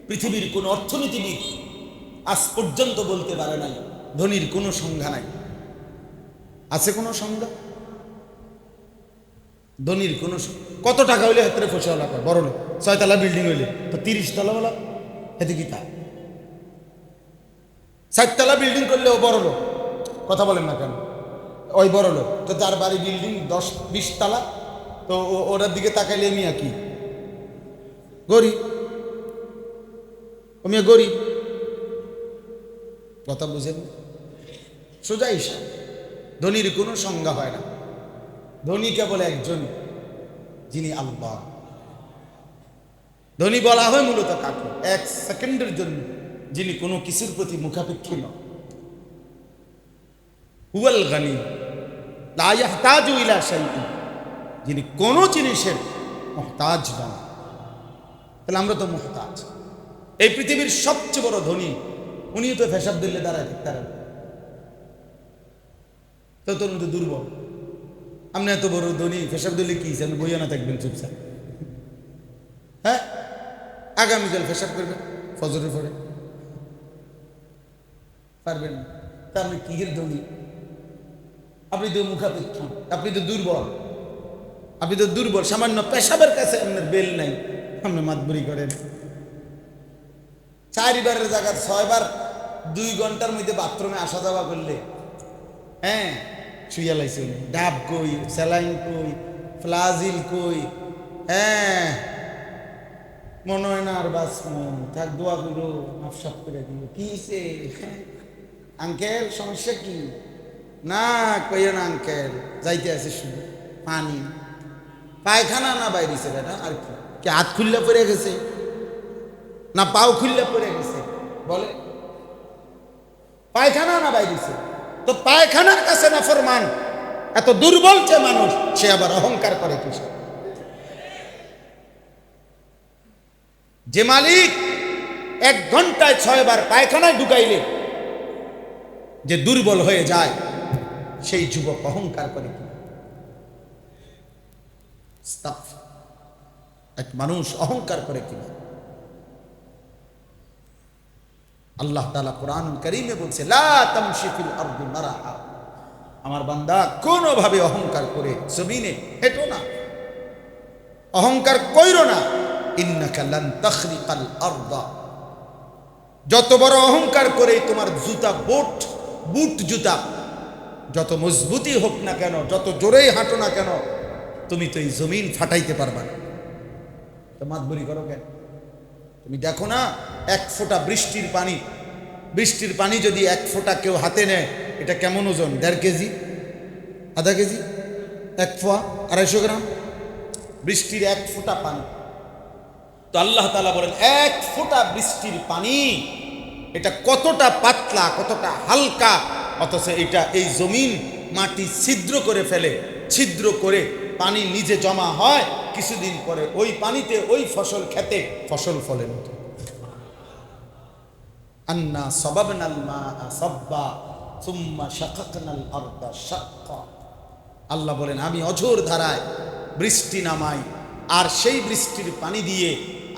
পৃথিবীর কোন অর্থনীতিবিদ আজ পর্যন্ত বলতে পারে নাই ধনীর কোনো সংজ্ঞা নাই। আছে কোনো সংজ্ঞা? ধনীর কোনো কত টাকা হইলে হাতে ফসলা করে? বড় লোক 6 তলা বিল্ডিং হইলে তো 30 তলাওয়ালা এতে কি তা? 60 তলা বিল্ডিং করলেও বড় লোক। কথা বলেন না কেন? ওই বড় লোক তো তার বাড়ি বিল্ডিং 10-20 তলা, তো ওটার দিকে তাকাইলে মিয়া কি গরিব? ও মিয়া গরিব। কথা বুঝেন? সোজা হিসাব। ধনীর কোনো সংজ্ঞা হয় না। ধনী কেবল একজন, যিনি আল্লাহ। ধনী বলা হয় মূলত কাকে? এক সেকেন্ডের জন্য যিনি কোনো কিছুর প্রতি মুখাপেক্ষী নন। হুয়াল গানি লা ইয়াহতাজু ইলা শাইইন, যিনি কোনো জিনিসের মুহতাজ নন। তাহলে আমরা তো মুহতাজ। এই পৃথিবীর সবচেয়ে বড় ধনী উনিও তো পেশাব দিলে দাঁড়ায় থাকতে তো তোর মধ্যে দুর্বল। আপনি এত বড় ধনী, পেশাব দিলে কি আপনি বইয়া না থাকবেন চুপচাপ? হ্যাঁ, আগামীকাল পেশাব করবেন ফজরের পরে, পারবেন? তা আপনি কিসের ধনী? আপনি তো মুখাপেক্ষী, আপনি তো দুর্বল, আপনি তো দুর্বল। সামান্য পেশাবের কাছে আপনার বেল নাই, আপনি মাতবরি করেন। 4 বারের জায়গা 6 বার 2 ঘন্টার মধ্যে বাথরুমে আসা যাওয়া করলে, হ্যাঁ, শুইয়া লাইছে। ডাব কই, স্যালাইন কই, ফ্লাজিল কই, হ্যাঁ, মনে হয় না আর বাস থাক, দোয়া করো মাফসাফ করে দিল। কি আঙ্কেল সমস্যা কি? না কইও না আঙ্কেল, যাইতে আছে শুধু পানি। পায়খানা না বাইরেছে বেটা, আর কি হাত খুললে পড়ে গেছে না পাও খুললে পড়ে গেছে? বলে পায়খানা না বাইরেছে। তো পায়খানার কাছে না ফরমান, এত দুর্বল যে মানুষ, সে আবার অহংকার করে কিসে? যে মালিক 1 ঘন্টায় 6 বার পায়খানায় ঢুকাইলে যে দুর্বল হয়ে যায়, সেই যুবক অহংকার করে কি? এক মানুষ অহংকার করে কি? আল্লাহ তাআলা কোরআনুল কারীমে বলছে, লা তামশি ফিল আরদি মারহা, আমার বান্দা কোনোভাবে অহংকার করে জমিনে হেঁটো না, অহংকার কইরো না। ইন্নাকা লান তাখরিকাল আরদা, যত বড় অহংকার করে তোমার জুতা বুট জুতা যত মজবুতি হোক না কেন, যত জোরেই হাঁটো না কেন, তুমি তো এই জমিন ফাটাইতে পারবা না। তো মাতবরি করো কেন? তুমি দেখো না, 1 ফোঁটা বৃষ্টির পানি যদি 1 ফোঁটা কেউ হাতে নেয়, এটা কেমন ওজন? 1.5 কেজি, আধা কেজি, 1 পোয়া, 250 গ্রাম বৃষ্টির 1 ফোঁটা পানি। তো আল্লাহ তাআলা বলেন, 1 ফোঁটা বৃষ্টির পানি এটা কতটা পাতলা, কতটা হালকা, অথচ এটা এই জমিন মাটি ছিদ্র করে ফেলে, ছিদ্র করে পানি নিজে জমা হয়, কিছুদিন পরে ওই পানিতে ওই ফসল খেতে ফসল ফলে মতো। আন্না সাবাবনাল মাআ সাব্বা সুম্মা শাকাকনাল আরদা শাক্কা। আল্লাহ বলেন, আমি অঝোর ধারায় বৃষ্টি নামাই, আর সেই বৃষ্টির পানি দিয়ে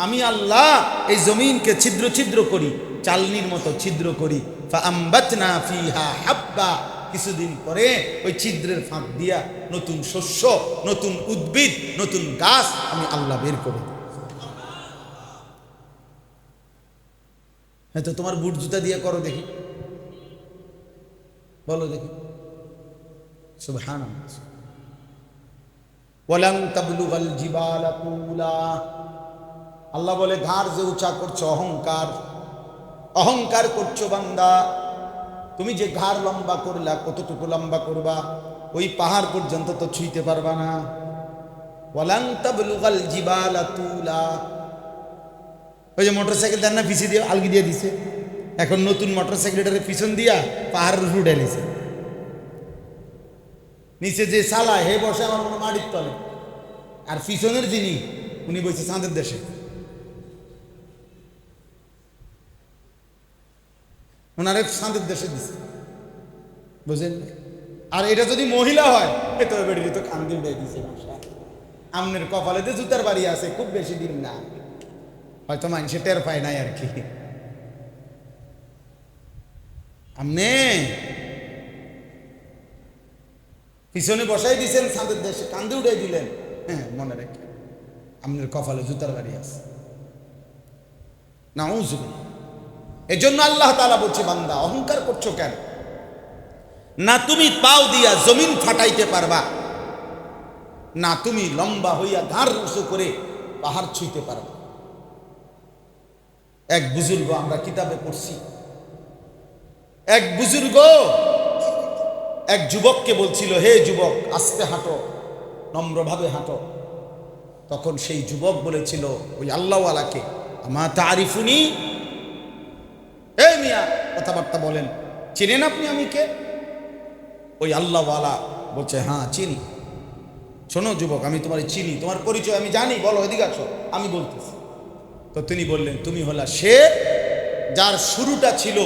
আমি আল্লাহ এই জমিনকে ছিদ্র ছিদ্র করি, চালনির মতো ছিদ্র করি। ফাআমবাতনা ফিহা হাব্বা, কিছুদিন পরে ওই ছিদ্রের ফাঁক দিয়া নতুন শস্য, নতুন উদ্ভিদ, নতুন গাছ আমি আল্লাহ বের করি। হ্যাঁ, তো তোমার বুট জুতা দিয়ে করো দেখি, বলো দেখি। সুবহানাল্লাহ। ওয়ালান তাবলুগাল জিবালা তুলা, আল্লাহ বলে, ঘাড় যে উঁচা করছো, অহংকার করছো বান্দা, তুমি যে ঘাড় লম্বা করলা, কতটুকু লম্বা করবা? ওই পাহাড় পর্যন্ত তো ছুঁইতে পারবা না। ওয়ালান তাবলুগাল জিবালা তুলা, ওই যে মোটরসাইকেল দেন না, পিছিয়ে দিয়ে আলগি দিয়ে দিছে, এখন নতুন মোটরসাইকেলটারে পিছন দিয়া পাহাড়ের উপর উঠে নিছে, নিচে যে চালায় হে বসে আমার মনে মাটির তলে, আর পিছনের যিনি উনি বসে চাঁদের দেশে। ওনারে চাঁদের দেশে দিছে, বুঝলেন? আর এটা যদি মহিলা হয়, এ তো বেড়ে তো কান্দিল দিয়ে দিছে। আমনের কপালে যে জুতার বাড়ি আছে, খুব বেশি দিন না, হয়তো মানুষে টের পায় নাই আর কি। আমনে পিছনে বসাই দিছেন, চাঁদের দেশে কান্দে উঠাই দিলেন। হ্যাঁ, মনে রেখে আমনের কপালে জুতার বাড়ি আছে। নাউযুবিল্লাহ। এজন্য আল্লাহ তাআলা বলছে, বান্দা অহংকার করছো কেন? না তুমি পাও দিয়া জমিন ফাটাইতে পারবা, না তুমি লম্বা হইয়া ঘাড় উঁচু করে পাহাড় ছুঁইতে পারবা। এক বুজুর্গ, আমরা কিতাবে পড়ছি, এক বুজুর্গ এক যুবককে বলছিল, হে যুবক, আস্তে হাঁটো, নম্রভাবে হাঁটো। তখন সেই যুবক বলেছিল ওই আল্লাহওয়ালাকে, আমা তারিফুনি, এই মিয়া কথাবার্তা বলেন, চিনেন আপনি আমি কে? ওই আল্লাহওয়ালা বলছে, হ্যাঁ চিনি। শোনো যুবক, আমি তোমার চিনি, তোমার পরিচয় আমি জানি, বলো এদিকে আসো, আমি বলতেছি। তো তিনি বললেন, তুমি হলা সে যার শুরুটা ছিল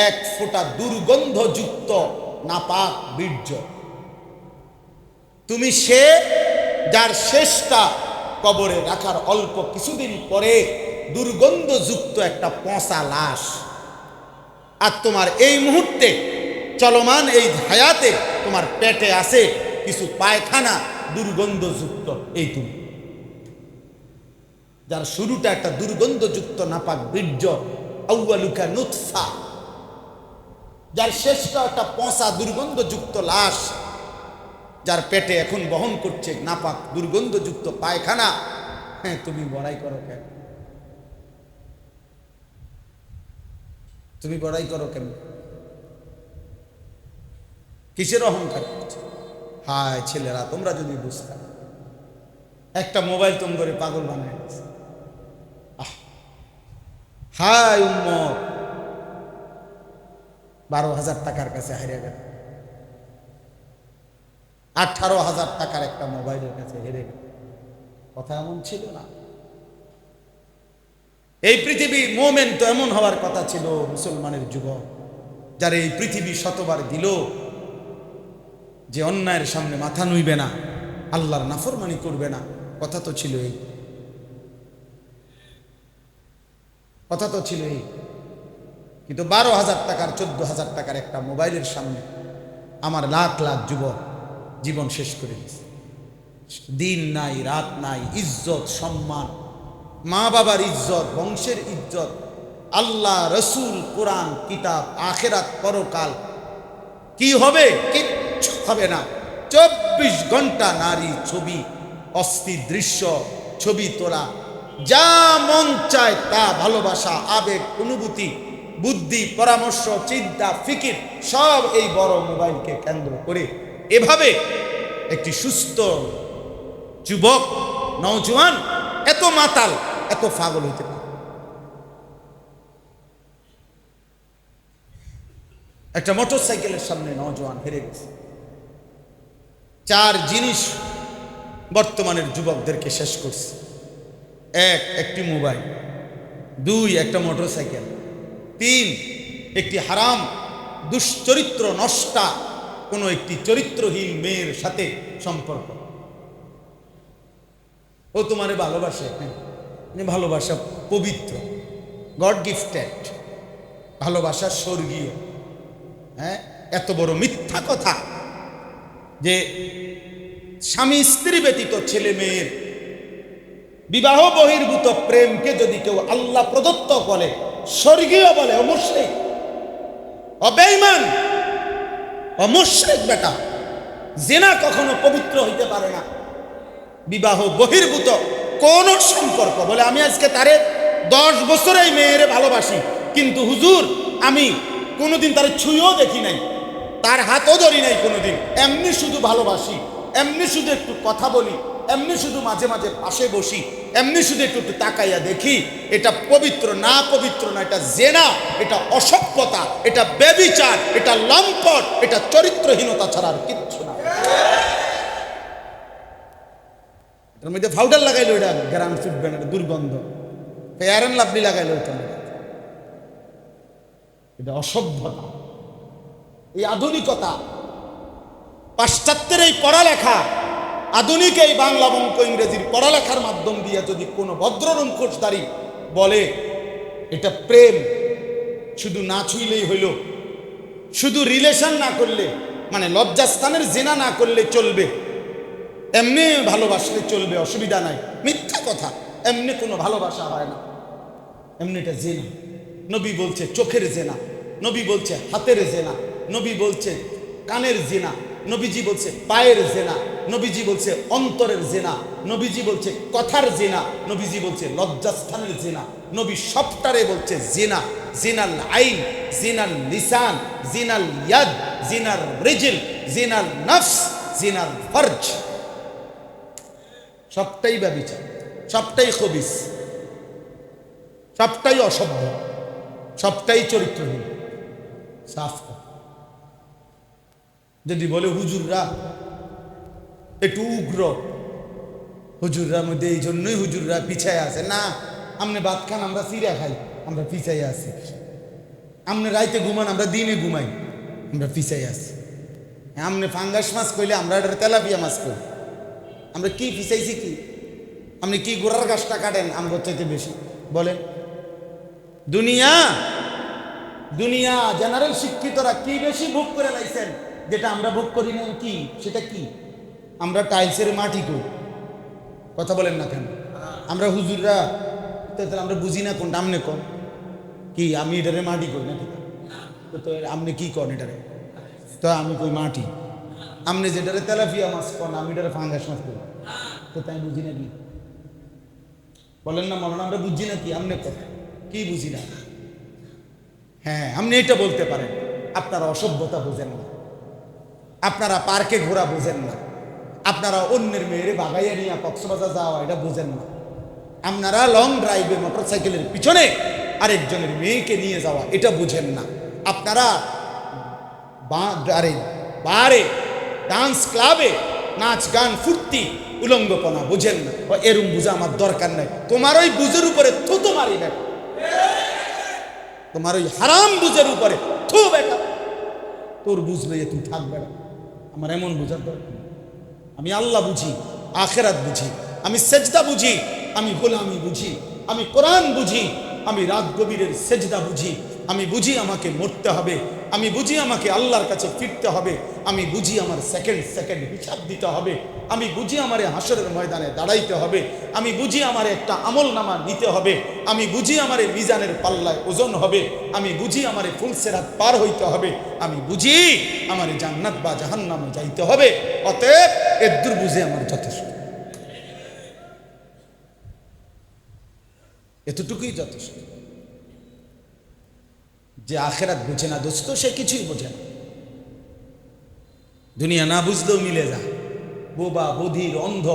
এক ফোঁটা দুর্গন্ধযুক্ত নাপাক বীর্য। তুমি সে যার শেষটা কবরে রাখার অল্প কিছুদিন পরে দুর্গন্ধযুক্ত একটা পচা লাশ। আর তোমার এই মুহূর্তে চলমান এই হায়াতে তোমার পেটে আছে কিছু পায়খানা দুর্গন্ধযুক্ত। এই তুমি যার শুরুটা একটা দুর্গন্ধযুক্ত নাপাক বীর্য, আউয়ালুকা নুতফা, যার শেষটা একটা পচা দুর্গন্ধযুক্ত লাশ, যার পেটে এখন বহন করছে নাপাক দুর্গন্ধযুক্ত পায়খানা। হ্যাঁ, তুমি বড়াই করো কেন? তুমি বড়াই করো কেন? কিসের অহংকার করছে? হায় ছেলেরা, তোমরা যদি বুঝতাম, একটা মোবাইল তোম করে পাগল বানায় দিচ্ছে। হায় উম্মত, 12,000 টাকার কাছে হারিয়ে গেল, 18,000 টাকার একটা মোবাইলের কাছে হেরে গেল। কথা এমন ছিল না। এই পৃথিবী মোমেন তো এমন হওয়ার কথা ছিল, মুসলমানের যুবক, যারা এই পৃথিবী শতবার দিল যে অন্যায়ের সামনে মাথা নুইবে না, আল্লাহর নাফরমানি করবে না। কথা তো ছিল এই, কথা তো ছিল এই। কিন্তু 12,000 টাকার 14,000 টাকার একটা মোবাইলের সামনে আমার লাখ লাখ যুবক জীবন শেষ করে দিয়েছে। দিন নাই, রাত নাই, ইজ্জত সম্মান, মা বাবার ইজ্জত, বংশের ইজ্জত, আল্লাহ, রসুল, কোরআন, কিতাব, আখেরাত, পরকাল কি হবে? কিচ্ছু হবে না। 24 ঘন্টা নারী ছবি, অস্থির দৃশ্য, ছবি তোলা, যা মন চায় তা, ভালোবাসা, আবেগ, অনুভূতি, বুদ্ধি, পরামর্শ, চিন্তা, ফিকির সব এই বড় মোবাইলকে কেন্দ্র করে। এভাবে একটি সুস্থ যুবক, নওজোয়ান এত মাতাল, এত পাগল হইতে পারে। একটা মোটর সাইকেলের সামনে নওজোয়ান হেরে গেছে। 4 জিনিস বর্তমানের যুবকদেরকে শেষ করছে। 1, একটি মোবাইল; 2, একটা মোটর সাইকেল; 3, একটি হারাম দুশ্চরিত্র নষ্টা কোনো একটি চরিত্রহীন মেয়ের সাথে সম্পর্ক। ও তোমারে ভালোবাসে, ভালোবাসা পবিত্র, গড গিফটেড, ভালোবাসা স্বর্গীয়। হ্যাঁ, এত বড় মিথ্যা কথা যে স্বামী স্ত্রী ব্যতীত ছেলে মেয়ের বিবাহ বহির্ভূত প্রেমকে যদি কেউ আল্লাহ প্রদত্ত বলে, স্বর্গীয় বলে, ও মুশরিক, ও বেঈমান, ও মুশরিক বেটা। জিনা কখনো পবিত্র হইতে পারে না। বিবাহ বহির্ভূত কোন সম্পর্ক বলে, আমি আজকে তারে 10 বছর এই মেয়েরে ভালোবাসি, কিন্তু হুজুর আমি কোনোদিন তারে ছুঁয়েও দেখি নাই, তার হাতও ধরি নাই কোনোদিন, এমনি শুধু ভালোবাসি, এমনি শুধু একটু কথা বলি, এমনি শুধু মাঝে মাঝে পাশে বসি, এমনি শুধু একটু একটু তাকাইয়া দেখি, এটা পবিত্র না? পবিত্র না, এটা জেনা, এটা অসভ্যতা, এটা ব্যভিচার, এটা লম্পট, এটা চরিত্রহীনতা ছাড়া আর কিচ্ছু না। এটার মধ্যে পাউডার লাগাইলো, এটা গ্রাম ছুটবে না, এটা দুর্গন্ধ, ফেয়ার অ্যান্ড লাভলি লাগাইলো, এটা অসভ্যতা। এই আধুনিকতা, পাশ্চাত্যের এই পড়ালেখা, আধুনিক এই বাংলা অঙ্ক ইংরেজির পড়ালেখার মাধ্যম দিয়ে যদি কোনো ভদ্ররম কোর্সদারি বলে এটা প্রেম, শুধু না ছুঁইলেই হইল, শুধু রিলেশন না করলে, মানে লজ্জাস্থানের জেনা না করলে চলবে, এমনি ভালোবাসলে চলবে, অসুবিধা নাই, মিথ্যা কথা। এমনি কোনো ভালোবাসা হয় না, এমনি এটা জেনা। নবী বলছে চোখের জেনা, নবী বলছে হাতের জেনা, নবী বলছে কানের জেনা, নবীজি বলছে পায়ের জেনা, নবীজি বলছে অন্তরের জেনা, নবীজি বলছে কথার জেনা, নবীজি বলছে লজ্জাস্থানের জেনা। নবী সবটারে বলছে জেনা। জিনাল আইন, জিনাল লিসান, জিনাল ইয়াদ, জিনাল রিজল, জিনাল নফস, জিনাল ফরজ। সবটাই ব্যভিচার, সবটাই খবিস, সবটাই অসভ্য, সবটাই চরিত্রহীন। সাফ কথা। যদি বলে হুজুররা একটু উগ্র, হুজুররার মধ্যে এই জন্যই হুজুররা পিছায় আছে, না আমনে ভাত খান আমরা চিরা খাই, আমরা পিছাই আছি। আমনে রাইতে ঘুমান আমরা দিনে ঘুমাই, আমরা পিছাই আছি। আমনে ফাঙ্গাস মাছ কইলে আমরা তেলাপিয়া মাছ কই, আমরা কি পিছাইছি কি? আপনি কি গোড়ার গাছটা কাটেন আমগর চাইতে বেশি? বলেন। দুনিয়া দুনিয়া জেনারেল শিক্ষিতরা কি বেশি ভোগ করে লাইছেন যেটা আমরা ভোগ করি না? কি সেটা কি? আমরা টাইলসের মাটি কই, কথা বলেন না কেন? আমরা হুজুররা তাহলে আমরা বুঝি না কোনটা? আমনে কন কি আমি এটারে মাটি কই না? তো আপনি কি কন এটারে? তো আমি কই মাটি। আপনি যেটারে তেলাপিয়া মাছ কন, আমি এটারে ফাঙ্গাস মাছ কই, তো তাই বুঝি না কি? বলেন না মনে, আমরা বুঝি না কি? আপনি কন কি বুঝি না? হ্যাঁ, আপনি এটা বলতে পারেন আপনারা অসভ্যতা বোঝেন না, আপনারা পার্কে ঘোরা বোঝেন না, আপনারা অন্যের মেয়েরে বাগাইয়া নিয়ে কক্সবাজার যাওয়া এটা বোঝেন না, আপনারা লং ড্রাইভে মোটরসাইকেলের পিছনে আরেকজনের মেয়েকে নিয়ে যাওয়া এটা বুঝেন না, আপনারা বারে ডান্স ক্লাবে নাচ গান ফুর্তি উলঙ্গপনা বুঝেন না। এরম বুঝা আমার দরকার নাই। তোমার ওই বুঝের উপরে থুতু মারি না, তোমার ওই হারাম বুঝের উপরে থু বেটা, তোর বুঝলে তুই থাকবে না। আমার এমন বুঝার দরকার। আমি আল্লাহ বুঝি, আখেরাত বুঝি, আমি সেজদা বুঝি, আমি গোলামি বুঝি, আমি কোরআন বুঝি, আমি রাত গভীরের সেজদা বুঝি, আমি বুঝি আমাকে মরতে হবে, আমি বুঝি আমাকে আল্লাহর কাছে ফিরতে হবে, আমি বুঝি আমার সেকেন্ড সেকেন্ড হিসাব দিতে হবে, আমি বুঝি আমারে হাসরের ময়দানে দাঁড়াইতে হবে, আমি বুঝি আমারে একটা আমল নামা নিতে হবে, আমি বুঝি আমারে মিজানের পাল্লায় ওজন হবে, আমি বুঝি আমারে ফুলসেরাত পার হইতে হবে, আমি বুঝি আমারে জান্নাত বা জাহান্নামে যাইতে হবে। অতএব এদুর বুঝে আমার যথেষ্ট, এতটুকুই যথেষ্ট। যে আখেরাত বুঝে না দোস্ত, সে কিছুই বোঝে না। দুনিয়া না বুঝলেও মিলে যায়। বোবা, বধির, অন্ধ,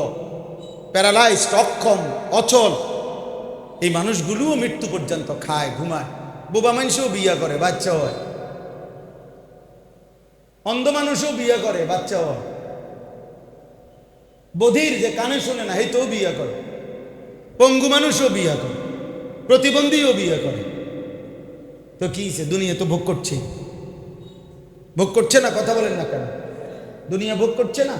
প্যারালাইজড, অক্ষম, অচল, এই মানুষগুলোও মৃত্যু পর্যন্ত খায়, ঘুমায়। বোবা মানুষও বিয়ে করে, বাচ্চা হয়। অন্ধ মানুষও বিয়ে করে, বাচ্চা হয়। বধির যে কানে শোনে না, হেতেও বিয়ে করে। পঙ্গু মানুষও বিয়ে করে, প্রতিবন্ধীও বিয়ে করে। তো কি দুনিয়া তো ভোগ করছে, ভোগ করছে না? কথা বলেন না কেন? দুনিয়া ভোগ করছে না?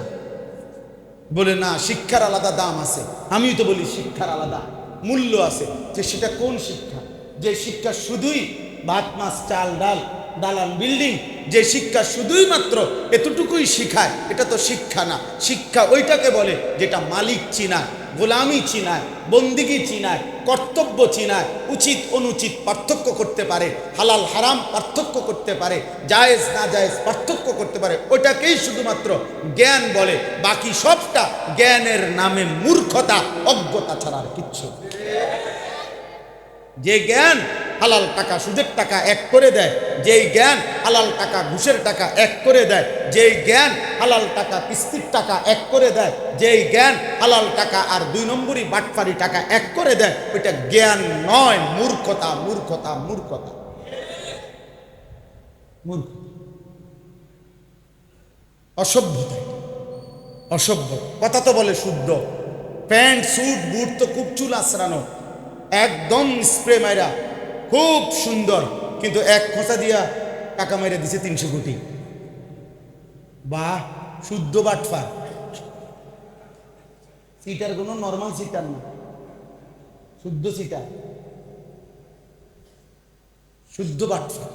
বলে না শিক্ষার আলাদা দাম আছে। আমিও তো বলি শিক্ষার আলাদা মূল্য আছে। যে সেটা কোন শিক্ষা? যে শিক্ষা শুধুই ভাত মাছ চাল ডাল দালান বিল্ডিং, যে শিক্ষা শুধুই মাত্র এতটুকুই শিখায়, এটা তো শিক্ষা না। শিক্ষা ওইটাকে বলে যেটা মালিক চিনায়, গোলামি চিনায়, বন্দিগি চিনায়, কর্তব্য চিনায়, উচিত অনুচিত পার্থক্য করতে পারে, হালাল হারাম পার্থক্য করতে পারে, জায়েজ না জায়েজ পার্থক্য করতে পারে, ওইটাকেই শুধুমাত্র জ্ঞান বলে। বাকি সবটা জ্ঞানের নামে মূর্খতা, অজ্ঞতা ছাড়া আর কিচ্ছু। যে জ্ঞান হালাল টাকা সুদের টাকা এক করে দেয়, যেই জ্ঞান হালাল টাকা ঘুষের টাকা এক করে দেয়, যেই জ্ঞান হালাল টাকা কিস্তির টাকা এক করে দেয়, যেই জ্ঞান হালাল টাকা আর 2 নম্বরই বাটফারি টাকা এক করে দেয়, ওইটা জ্ঞান নয়, মূর্খতা, মূর্খতা, মূর্খতা, মূর্খ, অসভ্যতা, অসভ্য। কথা তো বলে শুদ্ধ, প্যান্ট স্যুট বুট তো খুব চুল আশ্রানো, একদম স্প্রে মাইরা খুব সুন্দর, কিন্তু এক খোঁচা দিয়া টাকা মাইরা দিছে 300 কোটি। বাহ, শুদ্ধ বাটফার। সিটার কোনো নর্মাল সিটার না, শুদ্ধ সিটার, শুদ্ধ বাটফার,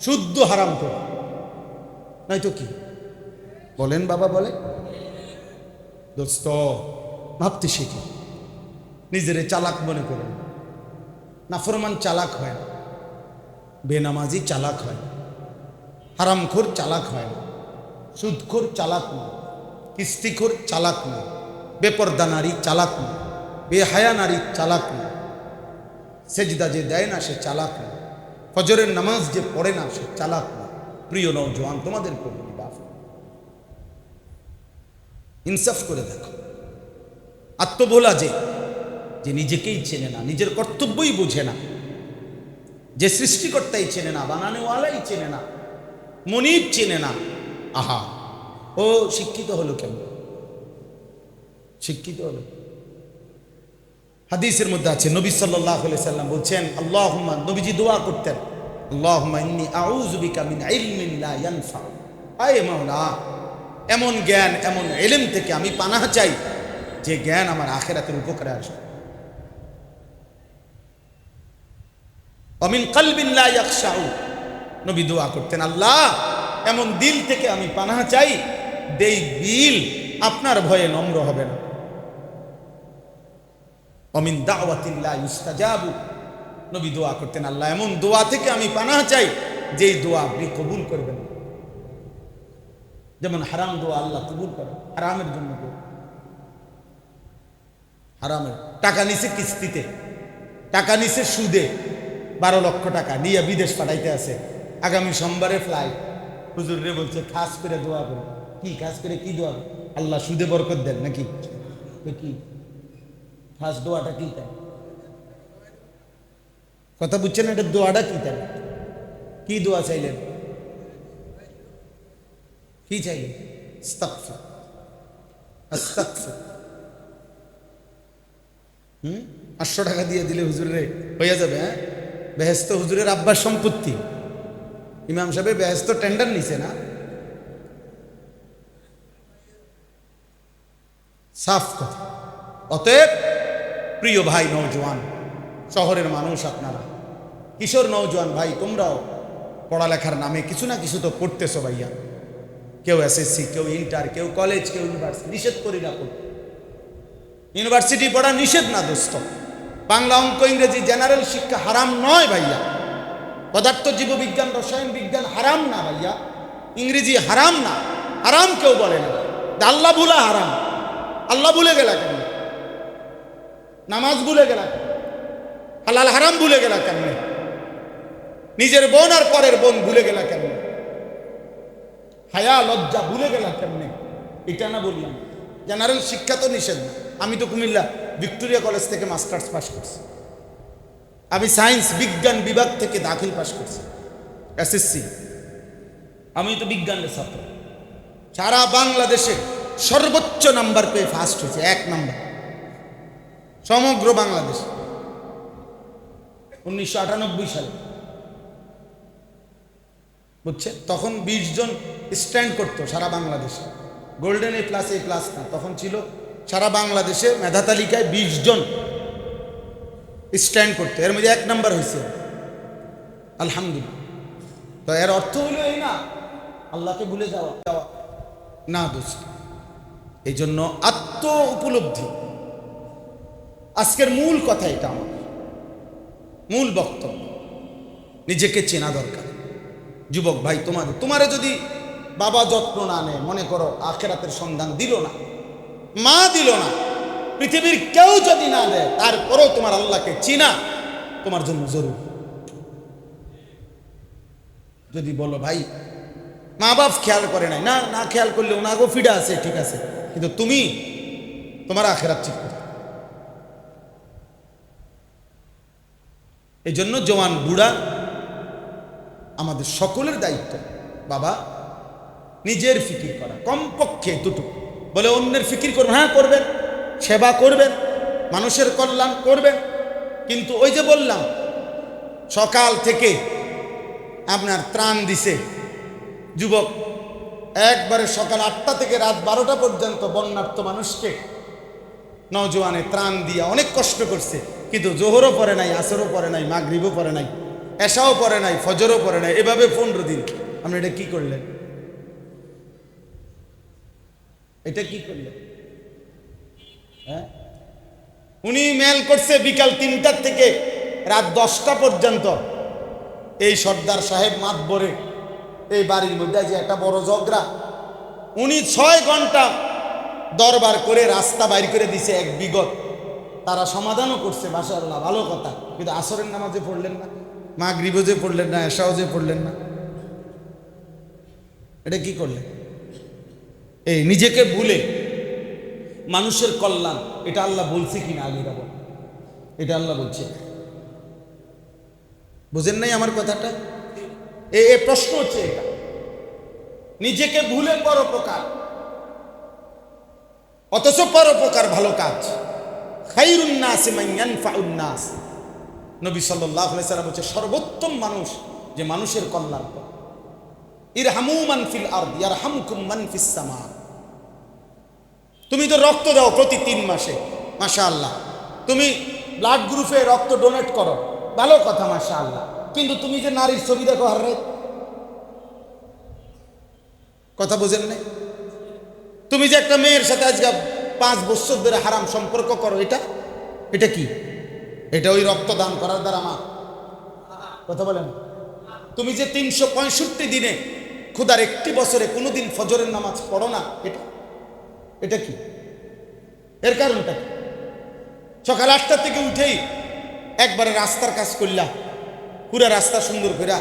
শুদ্ধ হারাম করে, নয়তো কি? বলেন বাবা, বলে দোস্ত, ভাবতে শিখি, নিজেরে চালাক মনে করেন। নাফরমান চালাক হয় না, বেনামাজি চালাক হয় না, হারামখোর চালাক হয় না, সুদখোর চালাক নয়, কিস্তিখোর চালাক নয়, বেপর্দা নারী চালাক নয়, বেহায়া নারী চালাক নয়, সেজদা যে দেয় না সে চালাক নয়, ফজরের নামাজ যে পড়ে না সে চালাক নয়। প্রিয় নওজোয়ান, তোমাদের বলি বাপ, ইনসাফ করে দেখো। আত্মভোলা যে যে নিজেকেই চেনে না, নিজের কর্তব্যই বোঝে না, যে সৃষ্টিকর্তাই চেনে না, বানানোওয়ালাই চেনে না, মনিব চেনে না। আহা, ও শিক্ষিত হলো কেমন? শিক্ষিত হলো। হাদিসের মধ্যে আছে, নবী সাল্লাল্লাহু আলাইহি সাল্লাম বলছেন, আল্লাহুম্মা, নবীজি দোয়া করতেন, আল্লাহুম্মা ইন্নী আউযু বিকা মিন ইলমিন লা ইয়ানফা। আয় মাওলা, এমন জ্ঞান, এমন ইলম থেকে আমি পানাহ চাই যে জ্ঞান আমার আখিরাতের উপকারে আসবে। ওয়া মিন কলবিন লা ইয়াখশাউ, নবী দোয়া করতেন, আল্লাহ এমন দিল থেকে আমি পানাহ চাই যেই দিল আপনার ভয়ে নম্র হবে না। অমিন দাওয়াতিন লা ইউস্তাজাবু, নবী দোয়া করতেন, আল্লাহ এমন দোয়া থেকে আমি পানাহ চাই যেই দোয়া আপনি কবুল করবেন। যেমন হারাম দোয়া আল্লাহ কবুল করেন, হারামের জন্য দোয়া, হারামের টাকা নিছে কিস্তিতে, টাকা নিছে সুদে, 12 লক্ষ টাকা নিয়ে বিদেশ পাঠাইতে আছে, আগামী সোমবারে ফ্লাইট। হুজুর রে বলছে খাস করে দোয়া করো। কি খাস করে কি দোয়া? আল্লাহ সুদে বরকত দেন নাকি? কি খাস দোয়াটা কি? তাই কথা বুঝছেন? এটা দোয়াটা কি? তাই কি দোয়া চাইলেন? কি চাইলেন? আস্তাগফির, আস্তাগফির। 500 টাকা দিয়ে দিলে হুজুর রে হয়ে যাবে। হ্যাঁ, বেহেশত হুজুরের আব্বার সম্পত্তি। ইমাম সাহেব বেহেশত টেন্ডার নিছে না? সাফ কথা। অতএব প্রিয় ভাই নওজোয়ান, শহরের মানুষ আপনারা, কিশোর নওজোয়ান ভাই, তোমরাও পড়ালেখার নামে কিছু না কিছু তো পড়তেছো ভাইয়া। কেউ এসএসসি, কেউ ইন্টার, কেউ কলেজ, কেউ ইউনিভার্সিটি। নিষেধ করি না পড়তে, ইউনিভার্সিটি পড়া নিষেধ না দোস্ত। বাংলা, অঙ্ক, ইংরেজি, জেনারেল শিক্ষা হারাম নয় ভাইয়া। পদার্থ, জীববিজ্ঞান, রসায়ন বিজ্ঞান হারাম না ভাইয়া। ইংরেজি হারাম না, হারাম কেউ বলে না। আল্লাহ ভুলা হারাম। আল্লাহ ভুলে গেলা কেন? নামাজ ভুলে গেলা কেন? হালাল হারাম ভুলে গেলা কেন? নিজের বোন আর পরের বোন ভুলে গেলা কেন? হায়া লজ্জা ভুলে গেলা কেমনে? এটা না বললাম। জেনারেল শিক্ষা তো নিষেধ না। আমি তো কুমিল্লা ভিক্টোরিয়া কলেজ থেকে মাস্টার্স পাস করছি। আমি সায়েন্স বিজ্ঞান বিভাগ থেকে দাখিল পাস করছি, এসএসসি। আমি তো বিজ্ঞানের ছাত্র। সারা বাংলাদেশে সর্বোচ্চ নাম্বার পেয়ে ফার্স্ট হয়েছে, 1 নাম্বার সমগ্র বাংলাদেশ 1998 সালে। বুঝছে? তখন 20 জন স্ট্যান্ড করতো সারা বাংলাদেশে। গোল্ডেন A+, A+ না, তখন ছিল সারা বাংলাদেশে মেধা তালিকায় 20 জন স্ট্যান্ড করতো। এর মধ্যে 1 নাম্বার হয়েছে, আলহামদুলিল্লাহ। তো এর অর্থ হলো এই না আল্লাহকে ভুলে যাওয়া না দোস্ত। এই জন্য আত্ম উপলব্ধি আজকের মূল কথা, এটা আমার মূল বক্তব্য। নিজেকে চেনা দরকার। যুবক ভাই, তোমারে যদি বাবা যত্ন না নেয়, মনে করো আখিরাতের সন্ধান দিল না, মা দিল না, পৃথিবীর কেউ যদি না দেয়, তারপরেও তোমার আল্লাহকে চিনা তোমার জন্য জরুরি। যদি বলো ভাই মা বাপ খেয়াল করে নাই, না না খেয়াল করলে ওনাগো ফিডা আছে, ঠিক আছে, কিন্তু তুমি তোমার আখিরাত ঠিক করো। এই জন্য জওয়ান বুড়া আমাদের সকলের দায়িত্ব, বাবা নিজের ফিকির করা, কমপক্ষে দুটুকু। বলে অন্যের ফিকির করবেন, হ্যাঁ করবেন, সেবা করবেন, মানুষের কল্যাণ করবেন, কিন্তু ওই যে বললাম সকাল থেকে আপনার ত্রাণ দিছে যুবক, একবারে সকাল 8টা থেকে রাত 12টা পর্যন্ত বন্যার্ত মানুষকে নওজোয়ানে ত্রাণ দিয়া অনেক কষ্ট করছে, কিন্তু জোহরও পড়ে নাই, আসরও পড়ে নাই, মাগরিবও পড়ে নাই, এশাও পড়ে নাই, ফজরও পড়ে নাই, এভাবে 15 দিন। আপনি এটা কি করলেন? এটা কি করলেন? হ্যাঁ, উনি মেল করছে বিকাল 3টা থেকে রাত 10টা পর্যন্ত। এই সর্দার সাহেব মাতবরে এই বাড়ির মধ্যে যে একটা বড় ঝগড়া, উনি 6 ঘন্টা দরবার করে রাস্তা বাইর করে দিছে এক বিগত। তারা সমাধানও করছে, মাশাআল্লাহ, ভালো কথা, কিন্তু আসরের নামাজে পড়লেন না, মাগরিবও যে পড়লেন না, এশাও যে পড়লেন না। এটা কি করলেন? এই নিজেকে ভুলে মানুষের কল্যাণ, এটা আল্লাহ বলছে কিনা আগে বল, এটা আল্লাহ বলছে। বুঝেন নাই আমার কথাটা? এ প্রশ্ন হচ্ছে এটা। নিজেকে ভুলে পরোপকার, অথচ পরোপকার ভালো কাজ। খায়রুন নাসি মান ইয়ানফাউন নাস, নবী সাল্লাল্লাহু আলাইহি সাল্লাম বলেছে সর্বোত্তম মানুষ যে মানুষের কল্যাণ করে। ইরহামু মান ফিল আরদ ইয়ারহামকুম মান ফিস সামা। তুমি তো রক্ত দাও প্রতি 3 মাসে, মাশাআল্লাহ। তুমি ব্লাড গ্রুপে রক্ত ডোনেট করো, ভালো কথা মাশাআল্লাহ। কিন্তু তুমি যে নারীর ছবি দেখো হারে, কথা বোঝেন না? তুমি যে একটা মেয়ের সাথে আজকে 5 বছর ধরে হারাম সম্পর্ক করো, এটা কি? এটা ওই রক্ত দান করার দ্বারা মা, কথা বলেন। তুমি যে 365 দিনে খুদার একটি বছরে কোনোদিন ফজরের নামাজ পড়ো না, এটা কি? এর কারণটা কি? সকাল 8টা থেকে উঠেই একবারে রাস্তার কাজ করলা, পুরা রাস্তা সুন্দর করে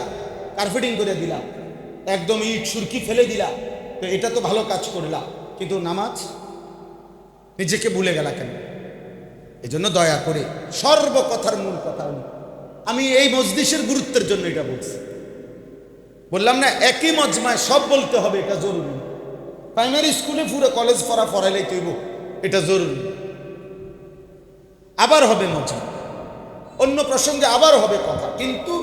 কার্পেটিং করে দিলা, একদম ইট সুরকি ফেলে দিলা, তো এটা তো ভালো কাজ করলা, কিন্তু নামাজ নিজেকে ভুলে গেলা কেন? এই জন্য দয়া করে সর্বকথার মূল কথা আমি এই মজলিসের গুরুত্বের জন্য এটা বলছি। বললাম না একই মজমায় সব বলতে হবে, এটা জরুরি। প্রাইমারি স্কুলে পুরো কলেজ পড়া পড়াইলেই তৈব, এটা জরুরি। আবার হবে মজমা, অন্য প্রসঙ্গে আবার হবে কথা, কিন্তু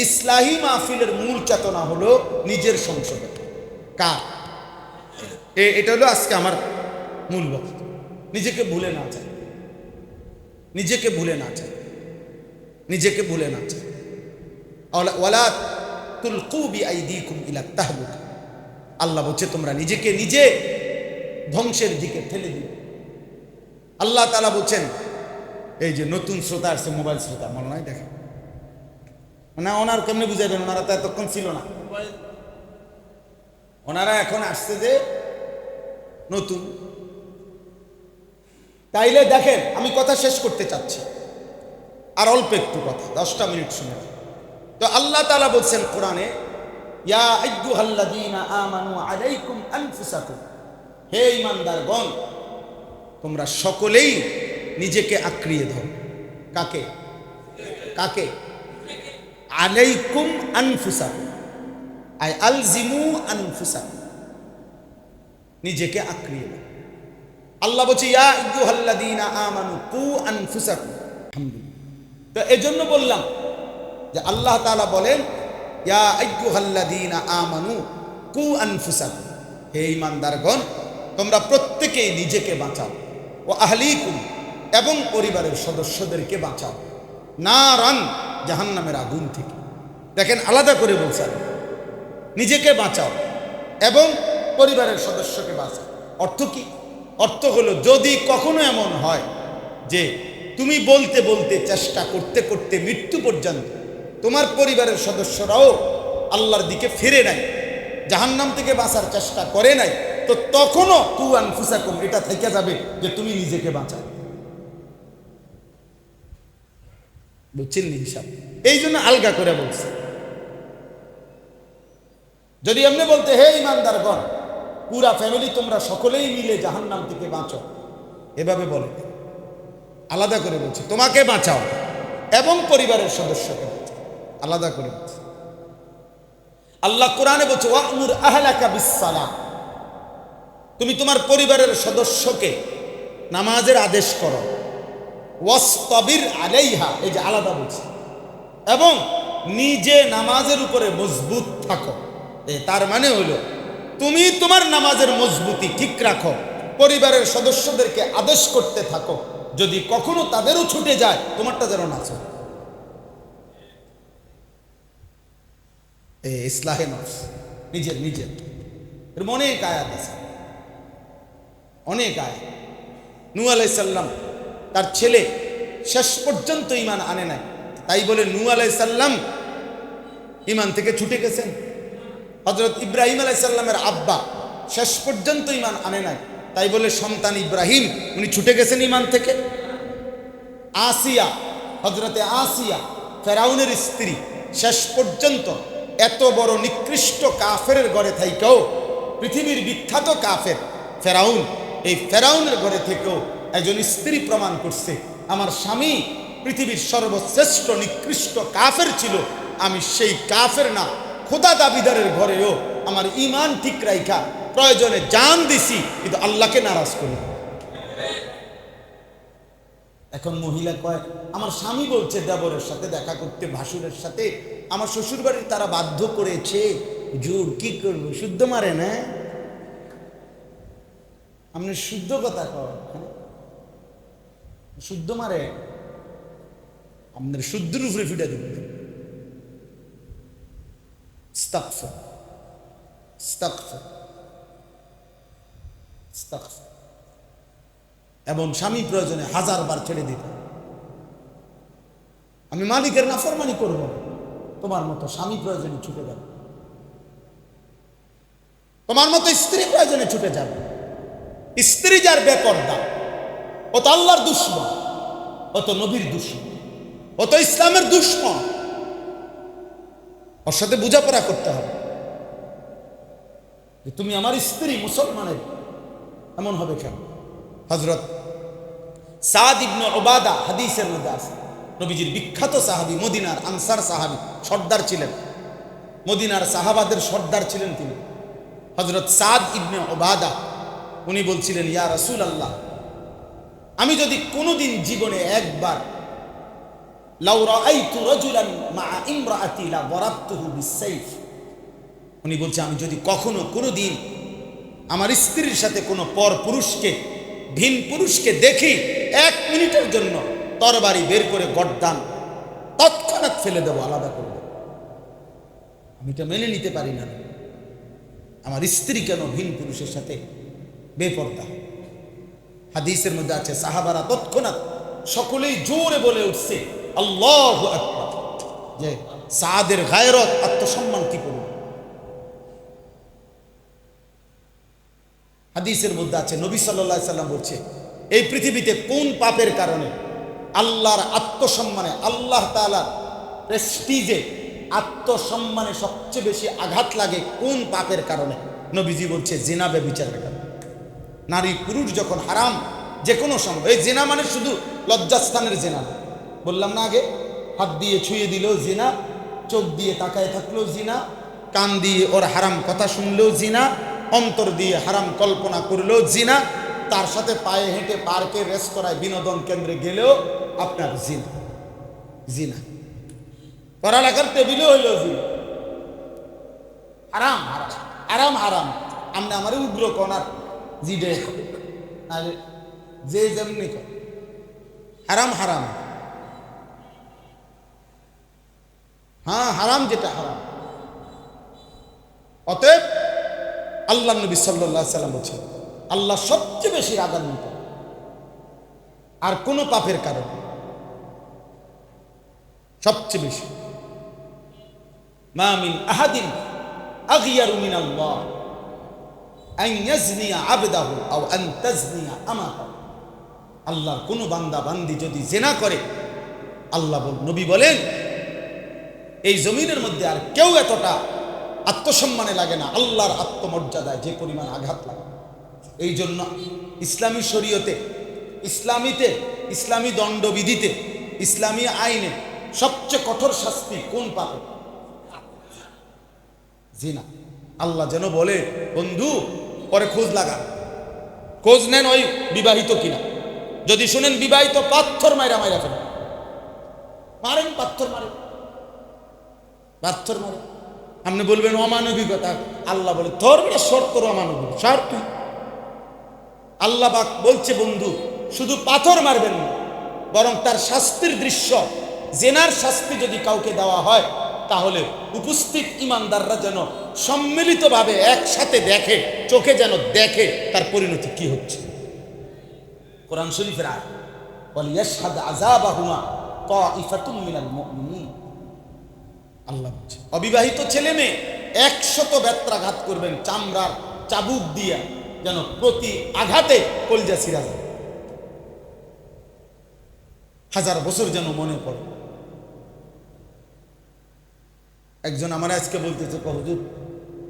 ইসলাহি মাহফিলের মূল চেতনা হলো নিজের সংশোধন। কার? এটা হলো আজকে আমার মূল বক্তব্য। নিজেকে ভুলে না চাই, নিজেকে ভুলে না চাই, নিজেকে ভুলে না চাই। ওয়ালা তুলকু বিআইদিকুম ইলা তাহলুকা, আল্লাহ বলছে তোমরা নিজেকে নিজে ধ্বংসের দিকে ঠেলে দিও। আল্লাহ তাআলা বলছেন, এই যে নতুন শ্রোতা আসছে, মোবাইল শ্রোতা, মনে নয় দেখেন না, ওনার কেমনে বুঝাইবেন? ওনারা তো এতক্ষণ ছিল না, ওনারা এখন আসছে যে নতুন। তাইলে দেখেন, আমি কথা শেষ করতে চাচ্ছি, আর অল্প একটু কথা, 10টা মিনিট শুনে। তো আল্লাহ তাআলা বলছেন কোরআনে, ইয়া আইয়ুহাল্লাযীনা আমানু আলাইকুম আনফুসাকুম, হে ঈমানদারগণ তোমরা সকলেই নিজেকে আঁকড়িয়ে ধরো। কাকে? কাকে? আলাইকুম আনফুসাকুম, আই আলজিমু আনফুসাকুম, নিজেকে আঁকড়িয়ে ধরো। আল্লাহ বলছে ইয়া আইয়ুহাল্লাযীনা আমানু কু আনফুসাকুম। তো এজন্য বললাম যে আল্লাহ তাআলা বলেন ইয়া আইয়ুহাল্লাযীনা আমানু কু আনফুসাকুম, হে ঈমানদারগণ তোমরা প্রত্যেকেই নিজেকে বাঁচাও, ও আহলিকুম এবং পরিবারের সদস্যদেরকে বাঁচাও, নারান জাহান্নামের আগুন থেকে। দেখেন আলাদা করে বলছেন, নিজেকে বাঁচাও এবং পরিবারের সদস্যকে বাঁচাও। অর্থ কি? অর্থ হলো যদি কখনো এমন হয় যে তুমি বলতে বলতে চেষ্টা করতে করতে মৃত্যু পর্যন্ত তোমার পরিবারের সদস্যরাও আল্লাহর দিকে ফিরে নাই, জাহান্নাম থেকে বাঁচার চেষ্টা করে নাই, তো তখনও কু আনফুসাকুম এটা থেকে যাবে যে তুমি নিজেকে বাঁচাও। বুঝছেন হিসাব? এই জন্য আলগা করে বলছে। যদি এমনি বলতে হে ঈমানদারগণ পুরা ফ্যামিলি তোমরা সকলেই মিলে জাহান্নাম থেকে বাঁচো, এভাবে বলে আলাদা করে বলছে তোমাকে বাঁচাও এবং পরিবারের সদস্যকে বাঁচাও, আলাদা করে বলছে। আল্লাহ কোরআনে বলছে ওয়া'মুর আহলাকা বিস-সালাহ, তুমি তোমার পরিবারের সদস্যকে নামাজের আদেশ করো, ওয়াসতাবির আলাইহা, এই যে আলাদা বলছে, এবং নিজে নামাজের উপরে মজবুত থাকো। তার মানে হলো তুমি তোমার নামাজের মজবুতি ঠিক রাখো, পরিবারের সদস্যদেরকে আদেশ করতে থাকো, যদি কখনো তাদেরও ছুটে যায় তোমারটা যেন না চলে। ইসলাহে নফস, নিজের নিজের এর অনেক আয়াত আছে, অনেক আয়াত। নূহ আলাইহিস সালাম তার ছেলে শেষ পর্যন্ত ঈমান আনে নাই, তাই বলে নূহ আলাইহিস সালাম ঈমান থেকে ছুটে গেছেন। হযরত ইব্রাহিম আলাইহিস সালামের আব্বা শেষ পর্যন্ত ঈমান আনে নাই, তাই বলে সন্তান ইব্রাহিম উনি ছুটে গেছেন ঈমান থেকে। আসিয়া, হযরতে আসিয়া ফেরাউনের স্ত্রী, শেষ পর্যন্ত এত বড় নিকৃষ্ট কাফেরের ঘরে থাইকাও, পৃথিবীর বিখ্যাত কাফের ফেরাউন, এই ফেরাউনের ঘরে থেকেও একজন স্ত্রী প্রমাণ করছে আমার স্বামী পৃথিবীর সর্বশ্রেষ্ঠ নিকৃষ্ট কাফের ছিল, আমি সেই কাফের না খোদা দাবিদারের ঘরেও আমার ঈমান ঠিক রাইখা প্রয়োজনে জান দিছি, কিন্তু আল্লাহকে নারাজ করি। এখন মহিলা কয় আমার স্বামী বলছে দেবরের সাথে দেখা করতে, ভাসুরের সাথে, আমার শ্বশুর বাড়ির তারা বাধ্য করেছে, জোর কি করবো, শুদ্ধ মারে না? আপনি শুদ্ধ কথা কয়, শুদ্ধ মারে, আপনার শুদ্ধের উপরে ফিটা দেবেন। এবং স্বামী প্রয়োজনে 1000 বার ছেড়ে দিত, আমি মালিকের নাফরমানি করব, তোমার মতো স্বামী প্রয়োজনে ছুটে যাবে, তোমার মতো স্ত্রী প্রয়োজনে ছুটে যাবে। স্ত্রী যার বেপরদা ও তো আল্লাহর দুশমন, ও তো নবীর দুশমন, ও তো ইসলামের দুশমন, ওর সাথে বোঝাপড়া করতে হবে। তুমি আমার স্ত্রী, মুসলমানের এমন হবে কেন? হযরত সাদ ইবনে উবাদা হাদিসের মধ্যে আছে, নবীজির বিখ্যাত সাহাবী, মদিনার আনসার সাহাবী, সর্দার ছিলেন, মদিনার সাহাবাদের সর্দার ছিলেন তিনি, হযরত সাদ ইবনে উবাদা। উনি বলছিলেন ইয়া রাসূলুল্লাহ, আমি যদি কোনোদিন জীবনে একবার লাউ রাআইতু রাজুলান মা ইমরাআতি লা দারাবতুহু বিসাইফ, উনি বলছে আমি যদি কখনো কোনোদিন আমার স্ত্রীর সাথে কোনো পর পুরুষকে, ভিন পুরুষকে দেখি, 1 মিনিটের জন্য তরবারি বের করে গর্দান তৎক্ষণাৎ ফেলে দেবো, আলাদা করব। আমি এটা মেনে নিতে পারি না, আমার স্ত্রী কেন ভিন পুরুষের সাথে বেপরদা। হাদিসের মধ্যে আছে সাহাবারা তৎক্ষণাৎ সকলেই জোরে বলে উঠছে আল্লাহু আকবার, যে সাদের গায়রত, আত্মসম্মান কি করবে। হাদিসের মধ্যে আছে নবী সাল্লাল্লাহু আলাইহি সাল্লাম বলছে এই পৃথিবীতে কোন পাপের কারণে আল্লাহর আত্মসম্মানে, আল্লাহ তাআলার প্রেস্টিজে, আত্মসম্মানে সবচেয়ে বেশি আঘাত লাগে কোন পাপের কারণে? নবীজি বলছে জিনা, ব্যভিচারের কারণে। নারী পুরুষ যখন হারাম যে কোনো সময়, এই জিনা মানে শুধু লজ্জাস্থানের জিনা, বললাম না আগে, হাত দিয়ে ছুঁয়ে দিলেও জিনা, চোখ দিয়ে তাকায় থাকলেও জিনা, কান দিয়ে ওর হারাম কথা শুনলেও জিনা, অন্তর দিয়ে হারাম কল্পনা করলেও জিনা, তার সাথে পায়ে হেঁটে পার্কে, রেস্তোরাঁয়, বিনোদন কেন্দ্রে গেলেও আপনার জিনা। জিনা পড়ালেখার টেবিলে হইলেও জিনা, হারাম হারাম হারাম হারাম। আমরা আমার উগ্র কনার জিডে যে যেমনি হারাম হারাম, হ্যাঁ হারাম, যেটা হারাম। অতএব আল্লাহ নবী সাল্লাল্লাহু আলাইহি সাল্লাম বলছেন আল্লাহ সবচেয়ে বেশি রাগান্বিত আর কোন পাপের কারণে, সবচেয়ে বেশি। মা মিন আহাদিন আগিয়ারু মিনাল্লাহ আন ইয়াজনিয়া আবদাহু আও আন তাজনিয়া আমাতাহু। আল্লাহর কোন বান্দা বান্দি যদি জিনা করে, আল্লাহ নবী বলেন এই জমিনের মধ্যে আর কেউ এতটা আত্মসম্মানে লাগে না, আল্লাহর আত্মমর্যাদায় যে পরিমাণ আঘাত লাগে। এই জন্য ইসলামী শরীয়তে, ইসলামী দণ্ডবিধিতে, ইসলামী আইনে সবচেয়ে কঠোর শাস্তি কোন পাপে? জিনা। আল্লাহ যেন বলে বন্ধু পরে খোঁজ লাগান, খোঁজ নেন ওই বিবাহিত কিনা, যদি শুনেন বিবাহিত, পাথর মাইরা ফেলেন, মারেন, পাথর মারেন, পাথর মারেন। আপনি বলবেন অমানবিকতা, আল্লাহ বলে তোর শর্ত অমানবিক, শর্ত। আল্লাহ পাক বলছে বন্ধু শুধু পাথর মারবেন না, বরং তার শাস্তির দৃশ্য, জেনার শাস্তি যদি কাউকে দেওয়া হয় তাহলে উপস্থিত ইমানদাররা যেন সম্মিলিতভাবে একসাথে দেখে, চোখে যেন দেখে তার পরিণতি কি হচ্ছে। কোরআন শরীফের আয়াত, ওয়ালিয়াশহাদ আযাবাহুমা তাইফাতুম মিনাল মুমিনিন। আল্লাহ বলছে অবিবাহিত ছেলে মেয়ে 100 বেত্রাঘাত করবেন চামড়ার চাবুক দিয়া, যেন প্রতি আঘাতে কলজা ছিঁড়া যায়, 1000 বছর যেন মনে পড়ে। একজন আমার আজকে বলতেছে হুজুর,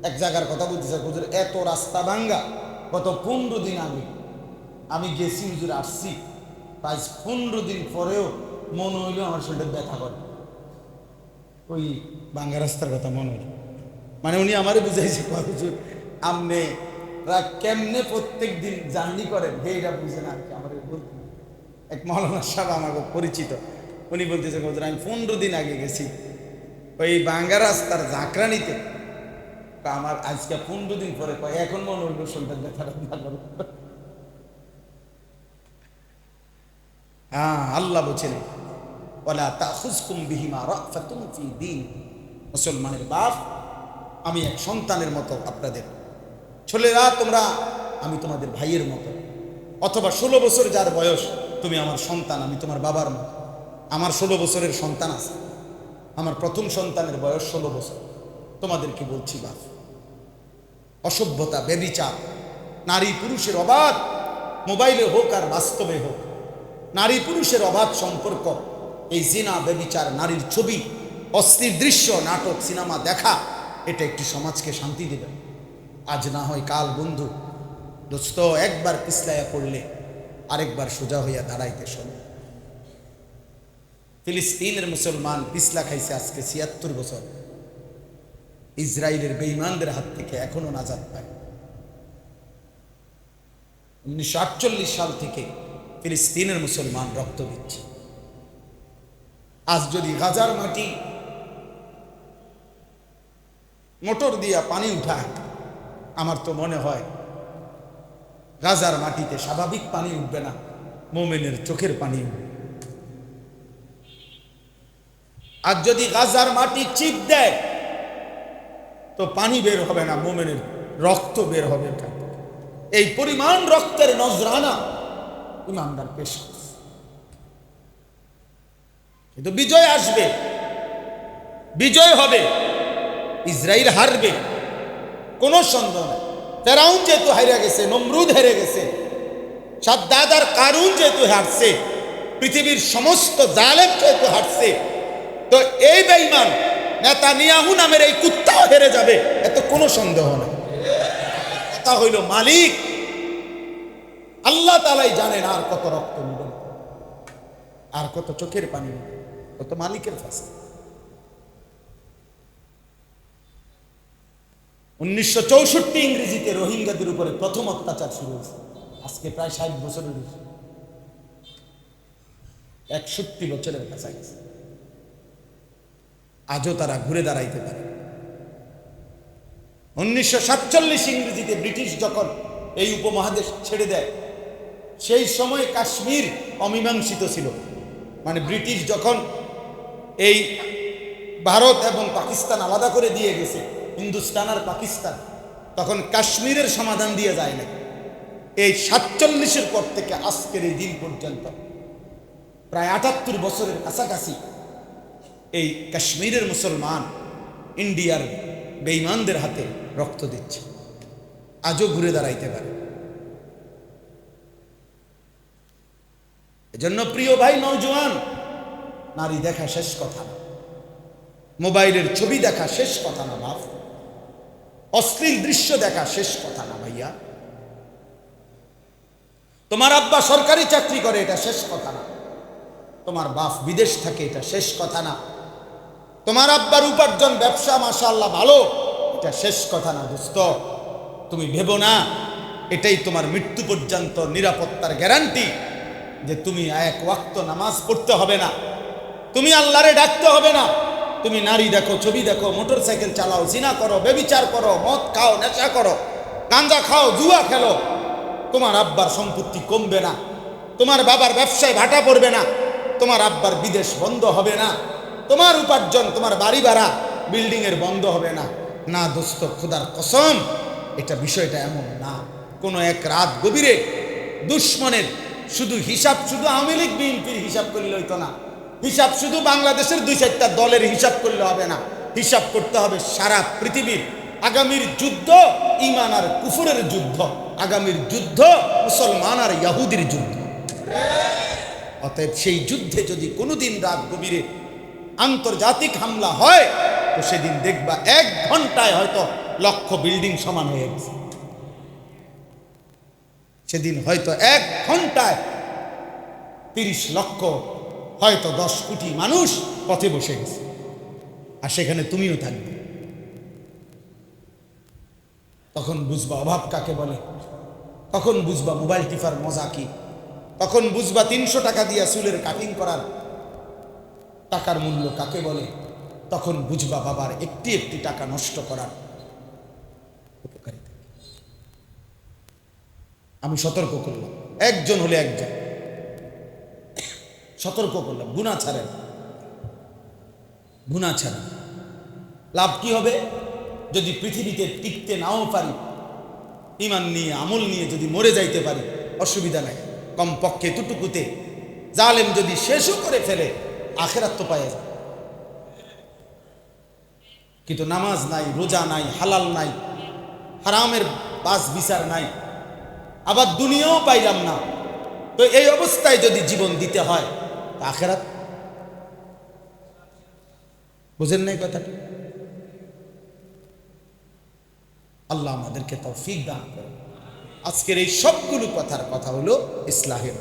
এক জায়গার কথা বলতেছে হুজুর, এত রাস্তা ভাঙ্গা, গত 15 দিন আগে আমি গেছি হুজুর, আসছি, আজ 15 দিন পরেও মনে হইলো আমার শরীরে ব্যথা করে। ওই বাঙ্গা রাস্তার কথা মনে হইল, মানে উনি আমারে বুঝাইছে, হুজুর আপনিরা কেমনে প্রত্যেক দিন জার্নি করেন এটা বুঝে না আর কি। আমার বলতে এক মৌলানা সাহেব আমাকে পরিচিত, উনি বলতেছে হুজুর আমি 15 দিন আগে গেছি ওই বাঙ্গা রাস্তার ঝাঁকড়ানিতে, আমার আজকে 15 দিন পরে কয় এখন মনে হইল শরীরের ব্যথাটা ভালো। হ্যাঁ, আল্লাহ বলছেন ওয়ালা তাখুযকুম বিহিমা রাফাতুন ফি দীন। মুসলমানের বাপ আমি এক সন্তানের মতো আপনাদের, ছেলেরা তোমরা আমি তোমাদের ভাইয়ের মতো, অথবা 16 বছর যার বয়স তুমি আমার সন্তান, আমি তোমার বাবার মতো। আমার 16 বছরের সন্তান আছে, আমার প্রথম সন্তানের বয়স 16 বছর। তোমাদেরকে বলছি বাপ, অসভ্যতা, ব্যভিচার, নারী পুরুষের অবাধ, মোবাইলে হোক আর বাস্তবে হোক, নারী পুরুষের অবাধ সম্পর্ক, এই জিনা, ব্যভিচার, নারীর ছবি, অশ্লীল দৃশ্য, নাটক, সিনেমা দেখা, এটা একটি সমাজকে শান্তি দেবে। আজ না হয় কাল বন্ধু দোস্ত, একবার পিছলাইয়া পড়লে আরেকবার সোজা হইয়া দাঁড়াইতে শোনো। ফিলিস্তিনের মুসলমান পিছলা খাইছে আজকে 76 বছর, ইসরায়েলের বেঈমানদের হাত থেকে এখনো নাজাত পায়। 1948 সাল থেকে ফিলিস্তিনের মুসলমান রক্ত দিচ্ছে। আজ যদি গাজার মাটি মোটর দিয়া পানি উঠায়, আমার তো মনে হয় গাজার মাটিতে স্বাভাবিক পানি উঠবে না, মোমেনের চোখের পানি উঠবে। আর যদি গাজার মাটি চিপ দেয় তো পানি বের হবে না, মোমেনের রক্ত বের হবে। এই পরিমাণ রক্তের নজরানা ইমানদার পেশ করছে। কিন্তু বিজয় আসবে, বিজয় হবে, ইসরায়েল হারবে, কোন সন্দেহ নেই। ফেরাউন যেহেতু হারিয়ে গেছে, নমরুদ হেরে গেছে, সাদ্দাদ আর কারুন যেহেতু হারছে, পৃথিবীর সমস্ত জালেম যেহেতু হারছে, তো এই বেঈমান নেতানিয়াহু নামের এই কুত্তাও হেরে যাবে, এত কোনো সন্দেহ নেই। কথা হইল মালিক আল্লাহ তাআলাই জানেন আর কত রক্ত নিবেন, আর কত চোখের পানি নিবেন, কত মালিকের ফাঁসে। 1964 ইংরেজিতে রোহিঙ্গাদের উপরে প্রথম অত্যাচার শুরু হয়েছে, আজকে প্রায় 60 বছরের বেশি, 61 বছরের কাছাকাছি। আজও তারা ঘুরে দাঁড়াইতে পারে। 1947 ইংরেজিতে ব্রিটিশ যখন এই উপমহাদেশ ছেড়ে দেয়, সেই সময় কাশ্মীর অমীমাংসিত ছিল। মানে ব্রিটিশ যখন এই ভারত এবং পাকিস্তান আলাদা করে দিয়ে গেছে, হিন্দুস্তান আর পাকিস্তান, তখন কাশ্মীরের সমাধান দিয়ে যায় না। এই 47-এর পর থেকে আজকের এই দিন পর্যন্ত প্রায় 78 বছরের কাছাকাছি এই কাশ্মীরের মুসলমান ইন্ডিয়ার বেঈমানদের হাতে রক্ত দিচ্ছে, আজও ঘুরে দাঁড়াইতে পারে। এজন্য প্রিয় ভাই নওজোয়ান, নারী দেখা শেষ কথা না, মোবাইলের ছবি দেখা শেষ কথা না বাপ, অশ্লীল দৃশ্য দেখা শেষ কথা না ভাইয়া। তোমার আব্বা সরকারি চাকরি করে, এটা শেষ কথা না। তোমার বাপ বিদেশ থাকে, এটা শেষ কথা না। তোমার আব্বার উপার্জন ব্যবসা মাশাআল্লাহ ভালো, এটা শেষ কথা না দোস্ত। তুমি ভেবো না এটাই তোমার মৃত্যু পর্যন্ত নিরাপত্তার গ্যারান্টি, যে তুমি এক ওয়াক্ত নামাজ পড়তে হবে না, তুমি আল্লাহরে ডাকতে হবে না, তুমি নারী দেখো, ছবি দেখো, মোটরসাইকেল চালাও, জিনা করো, ব্যভিচার করো, মদ খাও, নেশা করো, গাঁজা খাও, জুয়া খেলো, তোমার আব্বার সম্পত্তি কমবে না, তোমার বাবার ব্যবসায় ভাটা পড়বে না, তোমার আব্বার বিদেশ বন্ধ হবে না, তোমার উপার্জন, তোমার বাড়ি ভাড়া, বিল্ডিং এর বন্ধ হবে না। না দোস্ত, খোদার কসম, এটা বিষয়টা এমন না। কোনো এক রাত গভীরে দুশ্মনের শুধু হিসাব, শুধু আওয়ামী লীগ বিএনপির হিসাব করলে হইতো না, হিসাব শুধু বাংলাদেশের 2-4টা দলের হিসাব করলে হবে না, হিসাব করতে হবে সারা পৃথিবীর। আগামীর যুদ্ধ ঈমান আর কুফরের যুদ্ধ, আগামীর যুদ্ধ মুসলমান আর ইহুদির যুদ্ধ। অতএব সেই যুদ্ধে যদি কোনোদিন রাত গভীরে আন্তর্জাতিক হামলা হয়, তো সেদিন দেখবা 1 ঘন্টায় হয়তো লক্ষ বিল্ডিং সমান হয়ে গেছে। সেদিন হয়তো 1 ঘন্টায় 30 লক্ষ হয়তো 10 কোটি মানুষ পথে বসে গেছে, আর সেখানে তুমিও থাকবে। তখন বুঝবা অভাব কাকে বলে, তখন বুঝবা মোবাইল টিপার মজা কি, তখন বুঝবা 300 টাকা দিয়ে চুলের কাটিং করার টাকার মূল্য কাকে বলে, তখন বুঝবা বাবার একটি একটি টাকা নষ্ট করার উপকারিতা। আমি সতর্ক করলাম, একজন হলে একজন সতর্ক করলাম, গুনাহ ছাড়েন, গুনাহ ছাড়েন। লাভ কি হবে? যদি পৃথিবীতে টিকতে নাও পারি, ঈমান নিয়ে আমল নিয়ে যদি মরে যাইতে পারি, অসুবিধা নাই। কমপক্ষে এতটুকুতে জালেম যদি শেষও করে ফেলে, আখেরাত তো পায় যায়। কিন্তু নামাজ নাই, রোজা নাই, হালাল নাই, হারামের বাস বিচার নাই, আবার দুনিয়াও পাইলাম না, তো এই অবস্থায় যদি জীবন দিতে হয়, আখেরাত বুঝেন নাই কথাটা? আল্লাহ আমাদেরকে তৌফিক দান করেন। আজকের এই সবগুলো কথার কথা হলো ইসলাহের